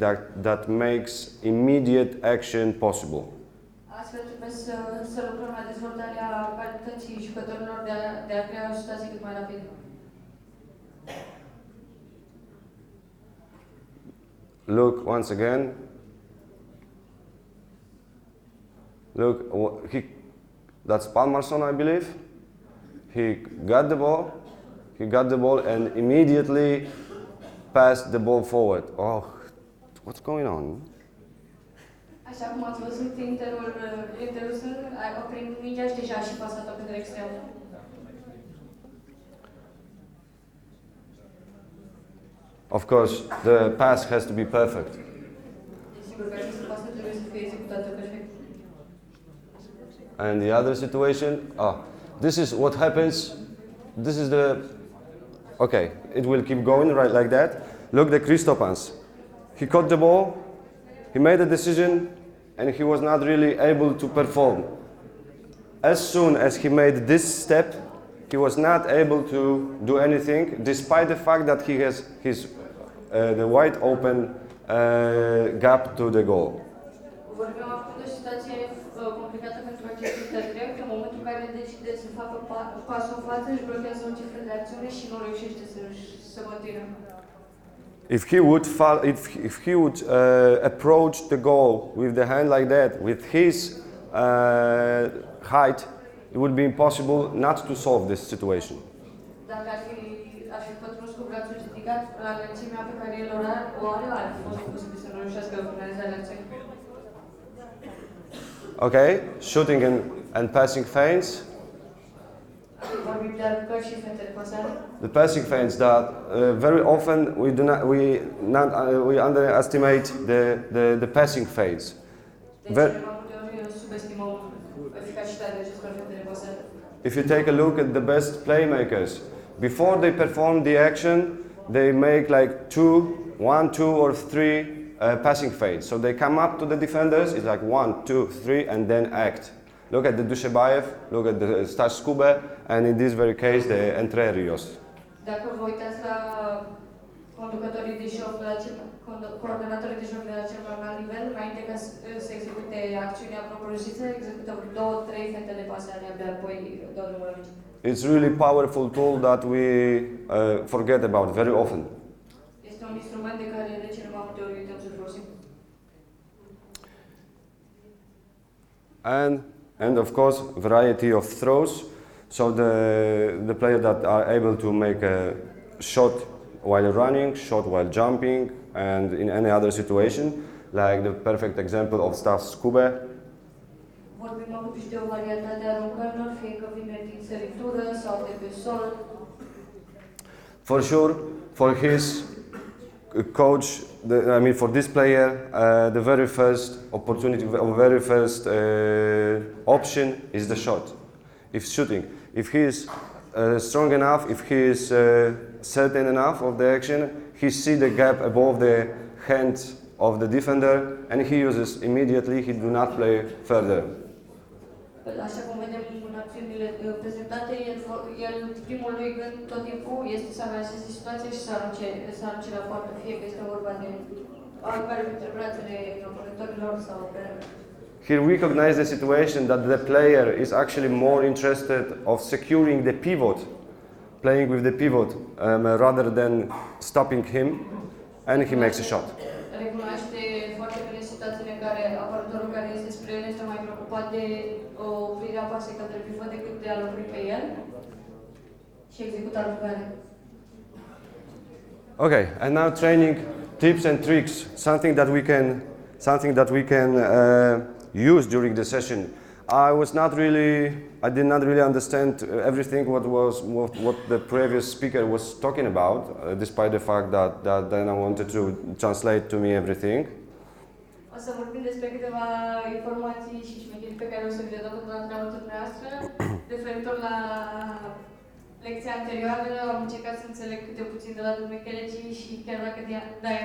that makes immediate action possible. Astfel trebuie să lucrăm la dezvoltarea calității jucătorilor de a crea o situație cât mai rapidă. Look once again. Look, that's Palmerson, I believe. He got the ball and immediately passed the ball forward. Oh, what's going on? Așa cum ați văzut, Interul a primit mingea și deja și pasat-o către extrem. Of course, the pass has to be perfect. Desigur că această pasă trebuie să fie executată perfect. And the other situation, this is what happens. This is okay, it will keep going right like that. Look, the Christopans. He caught the ball, he made a decision, and he was not really able to perform. As soon as he made this step, he was not able to do anything, despite the fact that he has the wide open gap to the goal. Vorbim acum de o situație complicată pentru acest intergrec, în momentul în care decide să facă pasul în față, își blochează orice fel de acțiune și nu reușește să continue. If he would approach the goal with the hand like that, with his height, it would be impossible not to solve this situation. Dacă ar fi pătruns cu brațul ridicat la lățimea pe care el o are, ar fi fost posibil să nu reușească finalizarea acțiunii. Okay, shooting and passing feints. Vorbim de aruncări și fete de pasare. The passing feints that very often we underestimate the passing feints. Deci, de multe ori subestimăm eficacitatea acestor fete de pasare. If you take a look at the best playmakers, before they perform the action, they make like 1, 2, or 3 passing feints. So they come up to the defenders, it's like 1, 2, 3, and then act. Look at the Dushebaev, look at the Stas Skube, and in this very case, the Entrerios. Dacă vă uitați la conducătorii de joc, coordonatorii de joc de la cel mai înalt nivel, înainte ca să execute acțiunea propriu-zisă, execută 2-3 fete de pasare, abia apoi dau drumul la minge. It's really powerful tool that we forget about very often. Este un instrument de care de cele mai multe ori uităm să-l folosim. And of course, variety of throws. So the players that are able to make a shot while running, shot while jumping, and in any other situation, like the perfect example of Stas Skube. Vorbim acum și de o varietate a aruncărilor, fie că vine din săritură sau de pe sol. For sure, for his coach, for this player, the very first opportunity, very first option is the shot. If shooting, if he is strong enough, if he is certain enough of the action, he sees the gap above the hands of the defender, and he uses immediately. He do not play further. Așa cum vedem în acțiunile prezentate, el primul lui gând tot timpul este să analizeze situația și să arunce la poartă, fie că este vorba de aruncare printre brațele oponentorilor sau pe. He recognized the situation that the player is actually more interested of securing the pivot, playing with the pivot, rather than stopping him, and he makes a shot. Recunoaște foarte bine situațiile în care apărătorul care este spre el este mai preocupat de oprirea pasei către pivot decât de a-l opri pe el. și executa lucrarea. Okay, and now training tips and tricks, something that we can use during the session. I did not really understand everything what the previous speaker was talking about, despite the fact that then I wanted to translate to me everything. O să vorbim despre câteva informații și șmecherii pe care o să vi le dau la antrenamentul dumneavoastră. Referitor la lecția anterioară, am încercat să înțeleg câte puțin de la domnul Chelecii și chiar dacă Diana,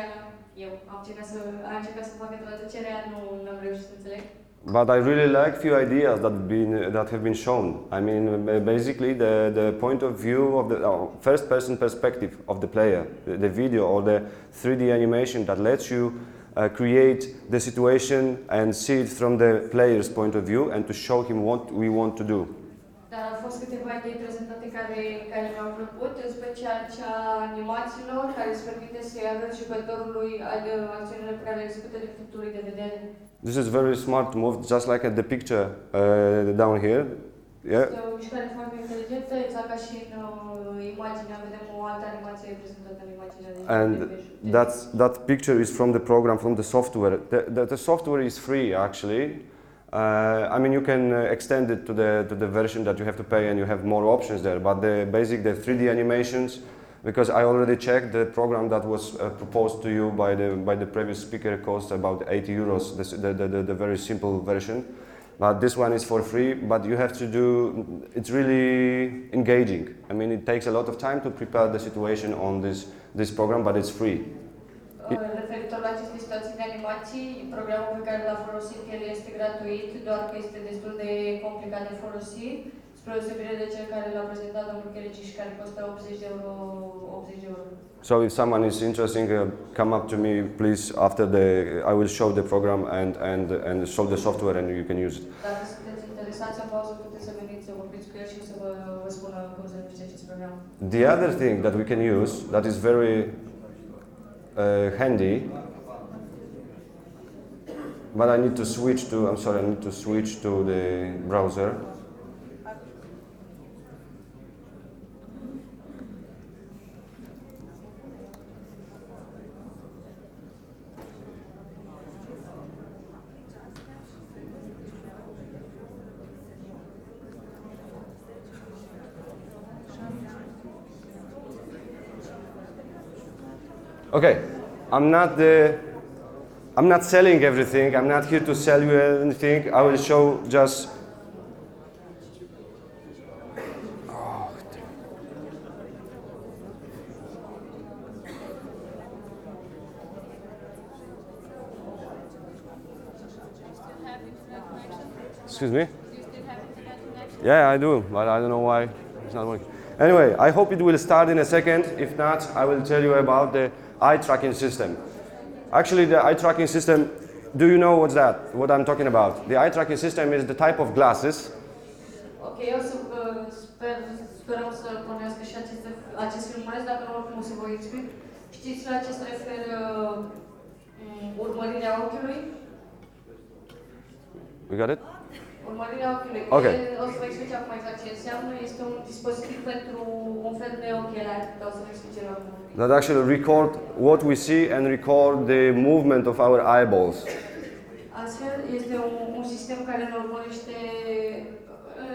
eu am încercat să facă traducerea, nu am reușit să înțeleg. But I really like few ideas that have been shown. I mean, basically the point of view of the first-person perspective of the player, the video or the 3D animation that lets you create the situation and see it from the player's point of view and to show him what we want to do. Dar au fost câteva idei prezentate care mi-au plăcut, în special cea a animațiilor, care îți permite să-i arăți jucătorului acțiunile pe care le execută din punctul lui de vedere. This is very smart move, just like at the picture down here. Yeah. Este o mișcare foarte inteligentă, exact ca și în imaginea, vedem o altă animație prezentată în imaginea de And that picture is from the program, from the software. The software is free actually. I mean, you can extend it to the version that you have to pay, and you have more options there. But the 3D animations, because I already checked the program that was proposed to you by the previous speaker, costs about 80 euros. The very simple version. But this one is for free. But you have to do. It's really engaging. I mean, it takes a lot of time to prepare the situation on this program, but it's free. Referitor la aceste situații de animații, programul pe care l-a folosit el este gratuit, doar că este destul de complicat de folosit, spre deosebire de cel care l-a prezentat domnul Chelecii și care costă 80 de euro. So if someone is interested, come up to me, please. I will show the program and show the software, and you can use it. Dacă sunteți interesați, în pauză puteți să veniți să vorbiți cu el și să vă spună cum să numește acest program. The other thing that we can use that is very handy, but I need to switch to. I'm sorry, I need to switch to the browser. Okay, I'm not selling everything. I'm not here to sell you anything. I will show just. Excuse me? Yeah, I do, but I don't know why it's not working. Anyway, I hope it will start in a second. If not, I will tell you about the eye tracking system. Actually, the eye tracking system, do you know what's that? What I'm talking about? The eye tracking system is the type of glasses. Okay, eu sperăm să pornească și acest filmuleț, dacă nu oricum o să vă explic. Știți la ce se referă urmărirea ochiului? We got it? Urmărirea ochiului. Okay. O să vă explic acum exact ce înseamnă. Este un dispozitiv pentru un fel de ochelari, dar o să vă explic ce acum. That actually record what we see and record the movement of our eyeballs. Astfel, este un sistem care ne urmărește,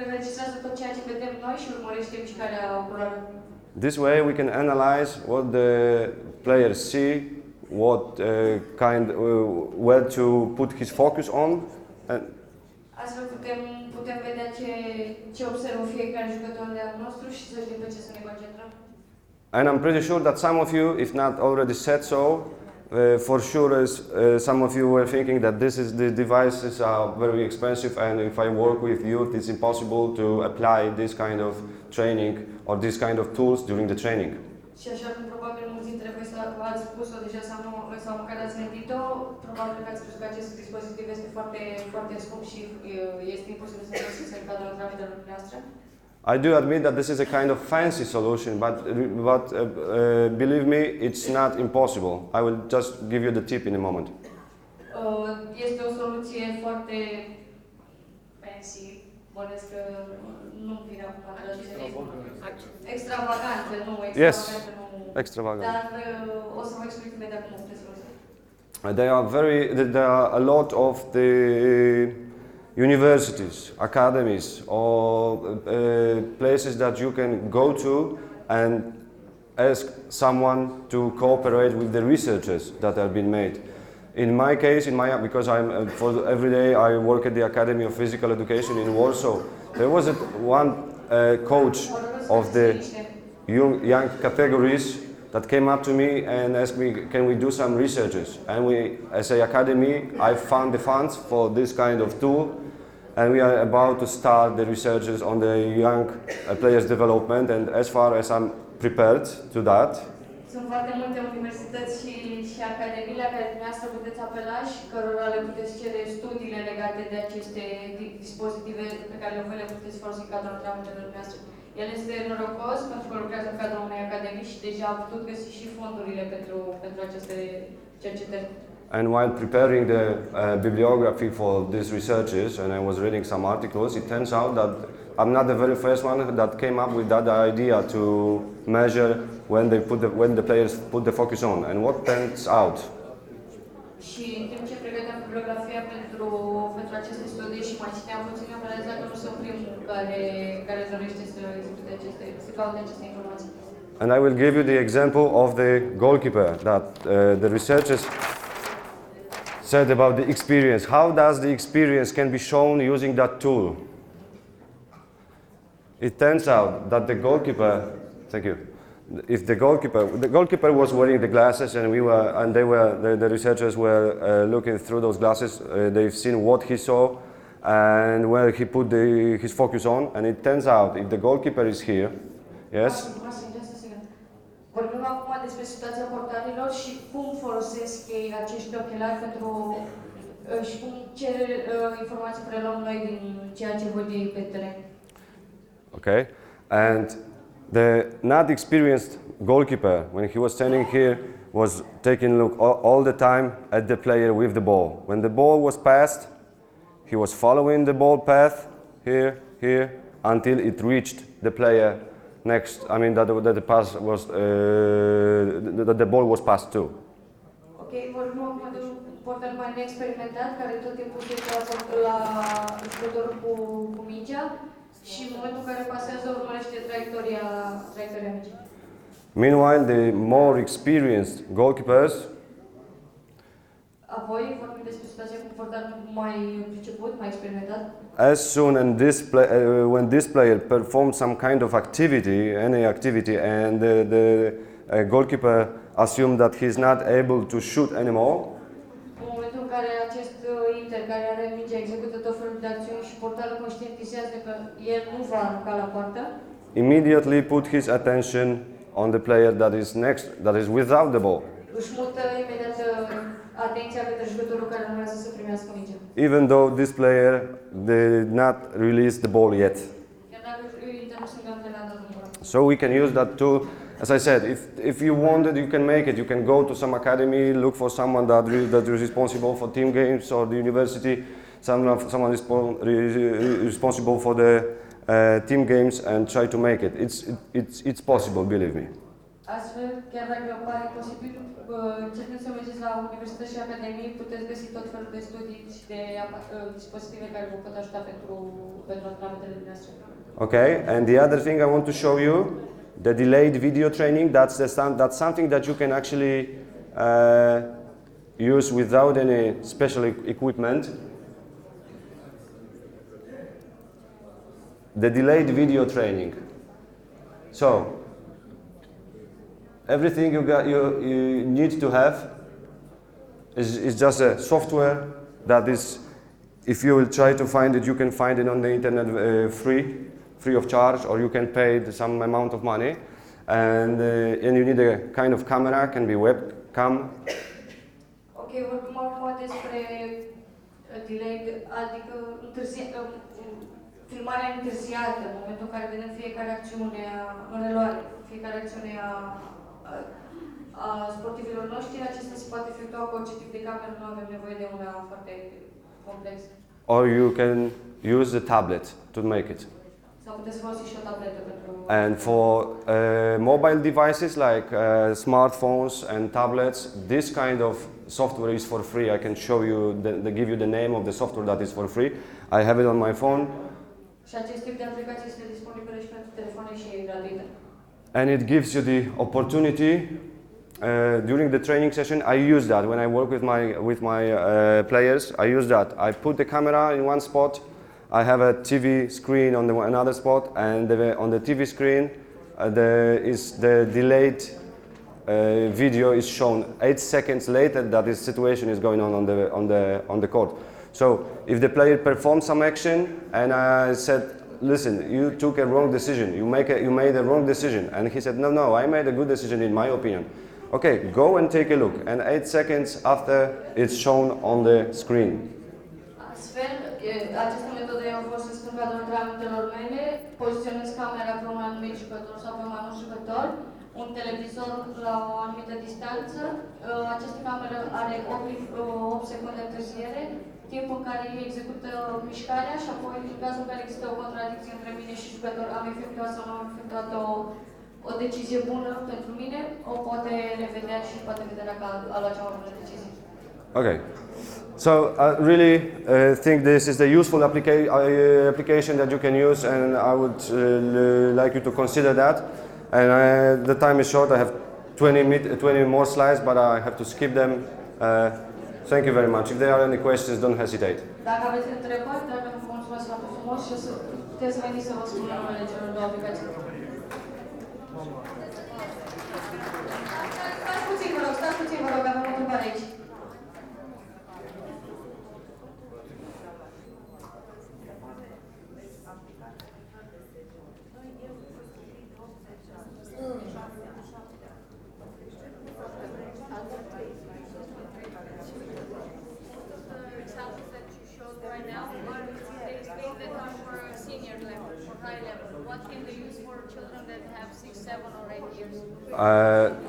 înregistrează tot ceea ce vedem noi și urmărește mișcarea oculară. This way we can analyze what the players see, what where to put his focus on. And astfel putem vedea ce observă fiecare jucător de-al nostru și să știm pe ce să ne concentrăm. And I'm pretty sure that some of you, if not already said so, for sure some of you were thinking that the devices are very expensive, and if I work with youth, it's impossible to apply this kind of training or this kind of tools during the training. Și așa cum probabil mulți dintre voi ați spus-o deja sau măcar ați gândit-o, probabil că ați spus că acest dispozitiv este foarte, foarte scump și este imposibil să găsiți în cadrul antrenamentelor noastre. I do admit that this is a kind of fancy solution, but believe me, it's not impossible. I will just give you the tip in a moment. Este o soluție foarte fancy, bănesc că nu vine acum traducerea. Extravagante, nu, Yes, extravagante, nu. extravagant. Dar o să vă explic imediat cum puteți folosi. There are a lot of the universities, academies, or places that you can go to and ask someone to cooperate with the researchers that have been made. In my case, because for every day I work at the Academy of Physical Education in Warsaw, there was one coach of the young categories that came up to me and asked me, can we do some researches? And we, as an academy, I found the funds for this kind of tool, and we are about to start the researches on the young players' development, and as far as I'm prepared to that. Sunt foarte multe universități și academii la care dumneavoastră puteți apela și cărora le puteți cere studiile legate de aceste dispozitive pe care voi le puteți folosi în cadrul antrenamentului dumneavoastră. El este norocos pentru că lucrează în cadrul unei academii și deja a putut găsi și fondurile pentru aceste cercetări. And while preparing the bibliography for these researches, and I was reading some articles, it turns out that I'm not the very first one that came up with that idea to measure when the players put the focus on. And what turns out? Și în timp ce pregăteam bibliografia pentru aceste studii și mai citeam puțin, am realizat că nu sunt primul care dorește să caute aceste informații. And I will give you the example of the goalkeeper that the researchers said about the experience. How does the experience can be shown using that tool? It turns out that the goalkeeper, thank you. If the goalkeeper was wearing the glasses, and the researchers were looking through those glasses. They've seen what he saw and where he put his focus on. And it turns out, if the goalkeeper is here, yes. Vorbim acum despre situația portarilor și cum folosesc ei acești ochelari pentru și cum ce informații preluăm noi din ceea ce văd ei pe teren. Okay, and the not experienced goalkeeper, when he was standing here, was taking a look all the time at the player with the ball. When the ball was passed, he was following the ball path here until it reached the player next. I mean that the pass was that the ball was passed to. Ok, vorbim acum de un portar mai neexperimentat care tot timpul se uită la jucătorul cu mingea. Și în momentul în care pasează, urmărește traiectoria mingii. Meanwhile, the more experienced goalkeepers apoi vorbim despre situația cu portarul mai priceput, mai experimentat. As soon as when this player performs some kind of activity, any activity, and the goalkeeper assumes that he's not able to shoot anymore, în momentul în care acest inter care are mingea execută tot felul de acțiuni și portarul conștientizează că el nu va arunca la poartă, immediately put his attention on the player that is without the ball. Își mută imediat atenția către jucătorul care urmează să primească mingea. Even though this player did not release the ball yet. Chiar dacă interul sunt antrenat în număr. So we can use that tool. As I said, if you want it, you can make it. You can go to some academy, look for someone that is responsible for team games or the university, someone responsible for the team games, and try to make it. It's possible, believe me. Astfel, chiar dacă pare posibil, încercând să mergeți la universități și academii, puteți găsi tot felul de studii și de dispozitive care vă pot ajuta pentru antrenamentele noastre. Okay, and the other thing I want to show you, the delayed video training, that's something that you can actually use without any special equipment. The delayed video training. So, everything you need to have is just a software that is, if you will try to find it, you can find it on the internet free of charge, or you can pay some amount of money, and you need a kind of camera, can be webcam. Ok, vorbim acum despre delayed, adică filmarea întârziată, în momentul în care vedem fiecare acțiune în reluare, fiecare acțiune a sportivilor noștri, acesta se poate efectua cu orice tip de cameră, nu avem nevoie de una foarte complexă. Or you can use the tablet to make it. Sau puteți folosi și o tabletă pentru... And for mobile devices like smartphones and tablets, this kind of software is for free. I can show you, give you the name of the software that is for free. I have it on my phone. Și acest tip de aplicație este disponibil și pentru telefoane și e gratuită. And it gives you the opportunity. During the training session, I use that when I work with my players. I use that. I put the camera in one spot. I have a TV screen on another spot, and on the TV screen, the delayed video is shown 8 seconds later that this situation is going on the court. So if the player performs some action, and I said, "Listen, you took a wrong decision. You made a wrong decision," and he said, "No, I made a good decision in my opinion." Okay, go and take a look, and 8 seconds after, it's shown on the screen. Astfel, aceste metode au fost în cadrul antrenamentelor mele, poziționez camera pe un anumit jucător sau pe mai mulți jucători, un televizor la o anumită distanță, această cameră are 8 secunde întârziere, timp în care ei execută mișcarea și apoi, în cazul în care există o contradicție între mine și jucător, am efectuat sau nu am efectuat o decizie bună pentru mine, o poate revedea și poate vedea dacă a luat cea mai bună decizie. Okay, so I really think this is the useful application that you can use, and I would like you to consider that. And the time is short. I have 20 more slides, but I have to skip them. Thank you very much. If there are any questions, don't hesitate. Dacă aveți întrebări, dacă vă mulțumesc foarte frumos și o să puteți veni să vă spun numele celor două aplicații. Stați puțin, vă rog, avem o întrebare aici.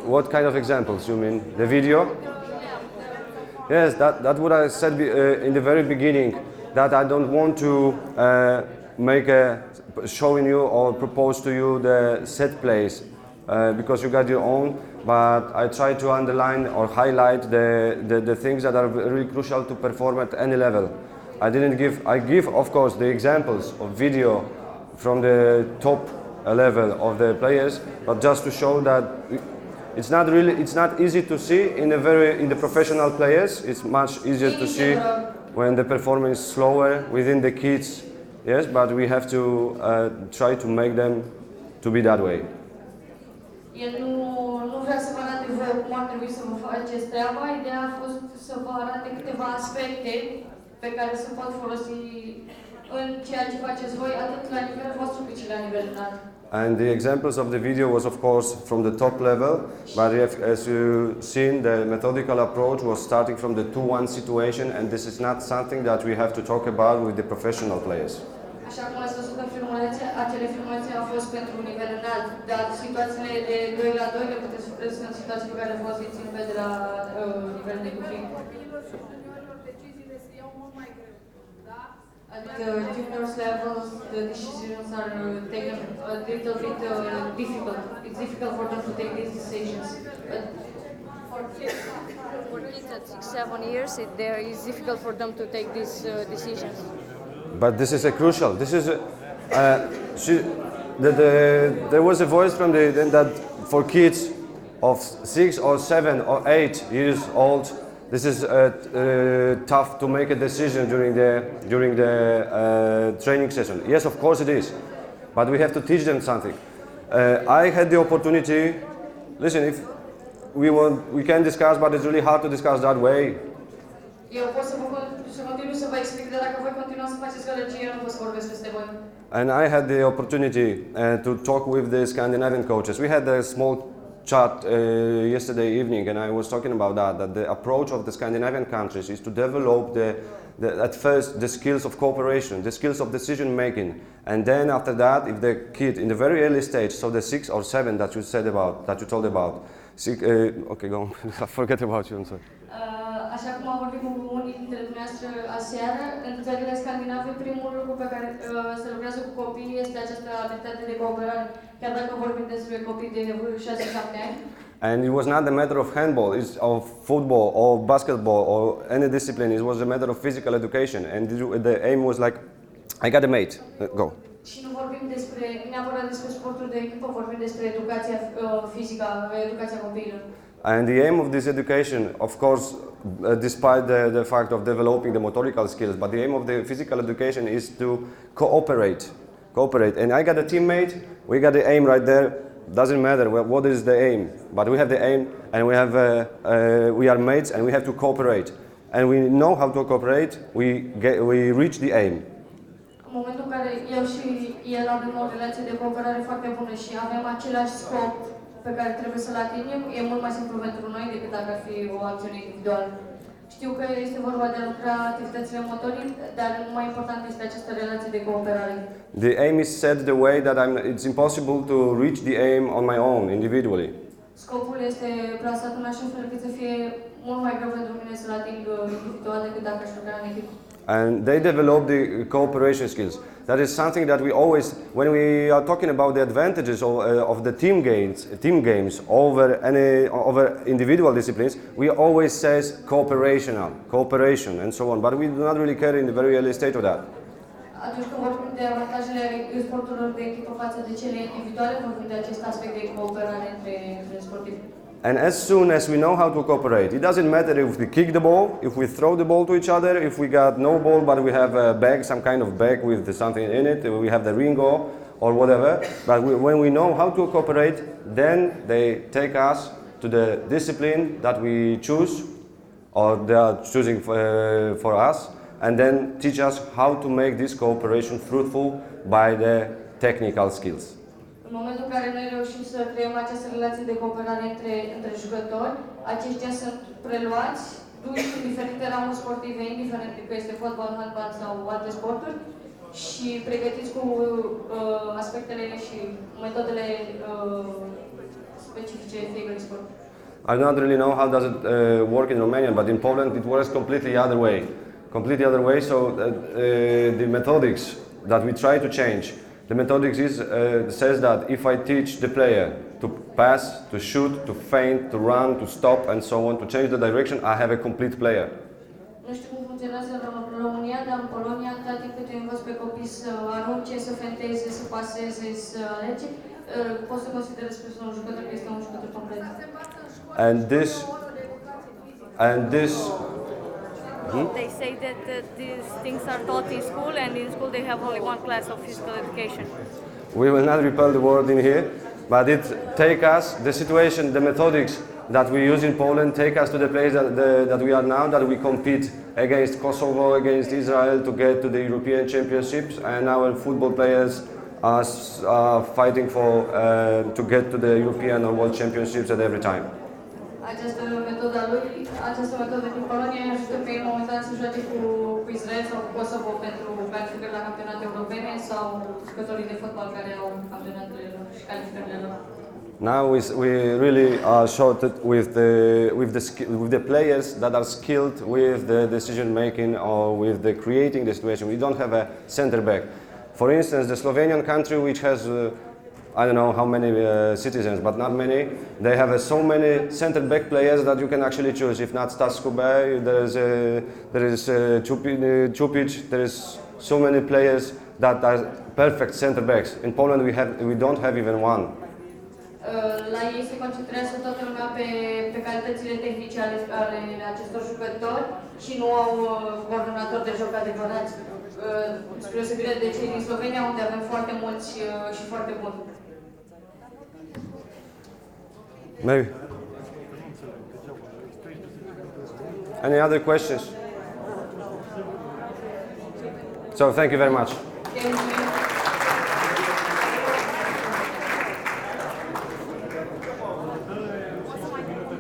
What kind of examples you mean? The video? Yes, that's what I said in the very beginning, that I don't want to showing you or propose to you the set plays because you got your own, but I try to underline or highlight the things that are really crucial to perform at any level. I give of course the examples of video from the top level of the players, but just to show that it's not easy to see in the professional players. It's much easier to see when the performance is slower within the kids. Yes, but we have to try to make them to be that way. El nu vrea să vă arate voi cum ar trebui să vă faceți treaba. Ideea a fost să vă arate câteva aspecte pe care se pot folosi în ceea ce faceți voi, atât la nivelul vostru cât și la nivel înalt. And the examples of the video was of course from the top level, but as you've seen, the methodical approach was starting from the 2-1 situation, and this is not something that we have to talk about with the professional players. Așa cum ați văzut în filmulețe, acele filmulețe au fost pentru un nivel înalt, dar situațiile de 2 la 2 le puteți sunt situații pe care le folosiți în de la nivel de copii. At juniors levels, the decisions are taken a little bit difficult. It's difficult for them to take these decisions. But for kids at 6-7 years, there is difficult for them to take these decisions. But this is a crucial. This is there was a voice from that for kids of 6 or 7 or 8 years old. This is tough to make a decision during the training session. Yes, of course it is, but we have to teach them something. I had the opportunity. Listen, if we can discuss, but it's really hard to discuss that way. Eu pot să continui să vă explic, dar dacă voi continua să faceți gălăgie, eu nu pot să vorbesc peste voi. And I had the opportunity to talk with the Scandinavian coaches. We had a small chat yesterday evening, and I was talking about that the approach of the Scandinavian countries is to develop at first the skills of cooperation, the skills of decision making, and then after that, if the kid in the very early stage, so the 6 or 7 that you told about, okay, go on. I forget about you. I'm sorry. Așa cum am vorbit cu unii dintre dumneavoastră aseară, în țările scandinave, primul lucru pe care se lucrează cu copiii este această abilitate de cooperare, chiar dacă vorbim despre copii de 6-7 ani. And it was not a matter of handball, it's of football or basketball or any discipline. It was a matter of physical education. And the aim was like, I got a mate, go. Și nu vorbim neapărat despre sportul de echipă, vorbim despre educația fizică, educația copiilor. And the aim of this education, of course, despite the fact of developing the motorical skills, but the aim of the physical education is to cooperate. And I got a teammate, we got the aim right there. Doesn't matter what is the aim, but we have the aim, and we are mates, and we have to cooperate. And we know how to cooperate. We reach the aim. În momentul în care eu și el avem o relație de cooperare foarte bună și avem același scop pe care trebuie să-l atingem, e mult mai simplu pentru noi decât dacă ar fi o acțiune individuală. Știu că este vorba de a lucra activitățile motorii, dar mai important este această relație de cooperare. The aim is set the way that it's impossible to reach the aim on my own, individually. Scopul este plasat în așa fel încât să fie mult mai greu pentru mine să-l ating individual decât dacă aș lucra în echipă. And they develop the cooperation skills. That is something that we always, when we are talking about the advantages of the team games over individual disciplines, we always say cooperation, and so on. But we do not really care in the very early stage of that. Atunci când vorbim de avantajele sporturilor de echipă față de cele individuale, vorbim de acest aspect de cooperare între sportivi. And as soon as we know how to cooperate, it doesn't matter if we kick the ball, if we throw the ball to each other, if we got no ball but we have a bag, some kind of bag with something in it, we have the ringo or whatever. But when we know how to cooperate, then they take us to the discipline that we choose, or they are choosing for us, and then teach us how to make this cooperation fruitful by the technical skills. În momentul în care noi reușim să creăm această relație de cooperare între jucători, aceștia sunt preluați, duși în diferite ramuri sportive, indiferent că este fotbal, handbal sau alte sporturi, și pregătiți cu aspectele și metodele specifice fiecărui sport. I don't really know how does it work in Romania, but in Poland it works completely the other way. So the methodics that we try to change. The methodix says that if I teach the player to pass, to shoot, to feint, to run, to stop, and so on, to change the direction, I have a complete player. Nu știu cum funcționează în România, dar în Polonia, atât timp cât îi învăț pe copii să arunce, să fenteze, să paseze, să alege, poți să considerezi că un jucător că este un jucător complet. And this They say that these things are taught in school, and in school they have only one class of physical education. We will not repel the word in here, but it take us, the situation, the methodics that we use in Poland take us to the place that we are now, that we compete against Kosovo, against Israel to get to the European Championships, and our football players are fighting to get to the European or World Championships at every time. Această metodă din Polonia îi ajută pe ei momentan să joace cu Israel sau cu Kosovo pentru calificări la campionate europene sau jucătorii de fotbal care au campionatele lor și calificările lor. Now we really are shorted with the players that are skilled with the decision making or with the creating the situation. We don't have a center back. For instance, the Slovenian country, which has I don't know how many citizens, but not many. They have so many center back players that you can actually choose. If not Stas Kubay, there is Čupić. There is so many players that are perfect center backs. In Poland, we don't have even one. La ei se concentrează toată lumea pe calitățile tehnice ale acestor jucători și nu au coordonatori de joc adevărați. Spre deosebire de cei din Slovenia, unde avem foarte mulți și foarte buni. Maybe. Any other questions? So thank you very much.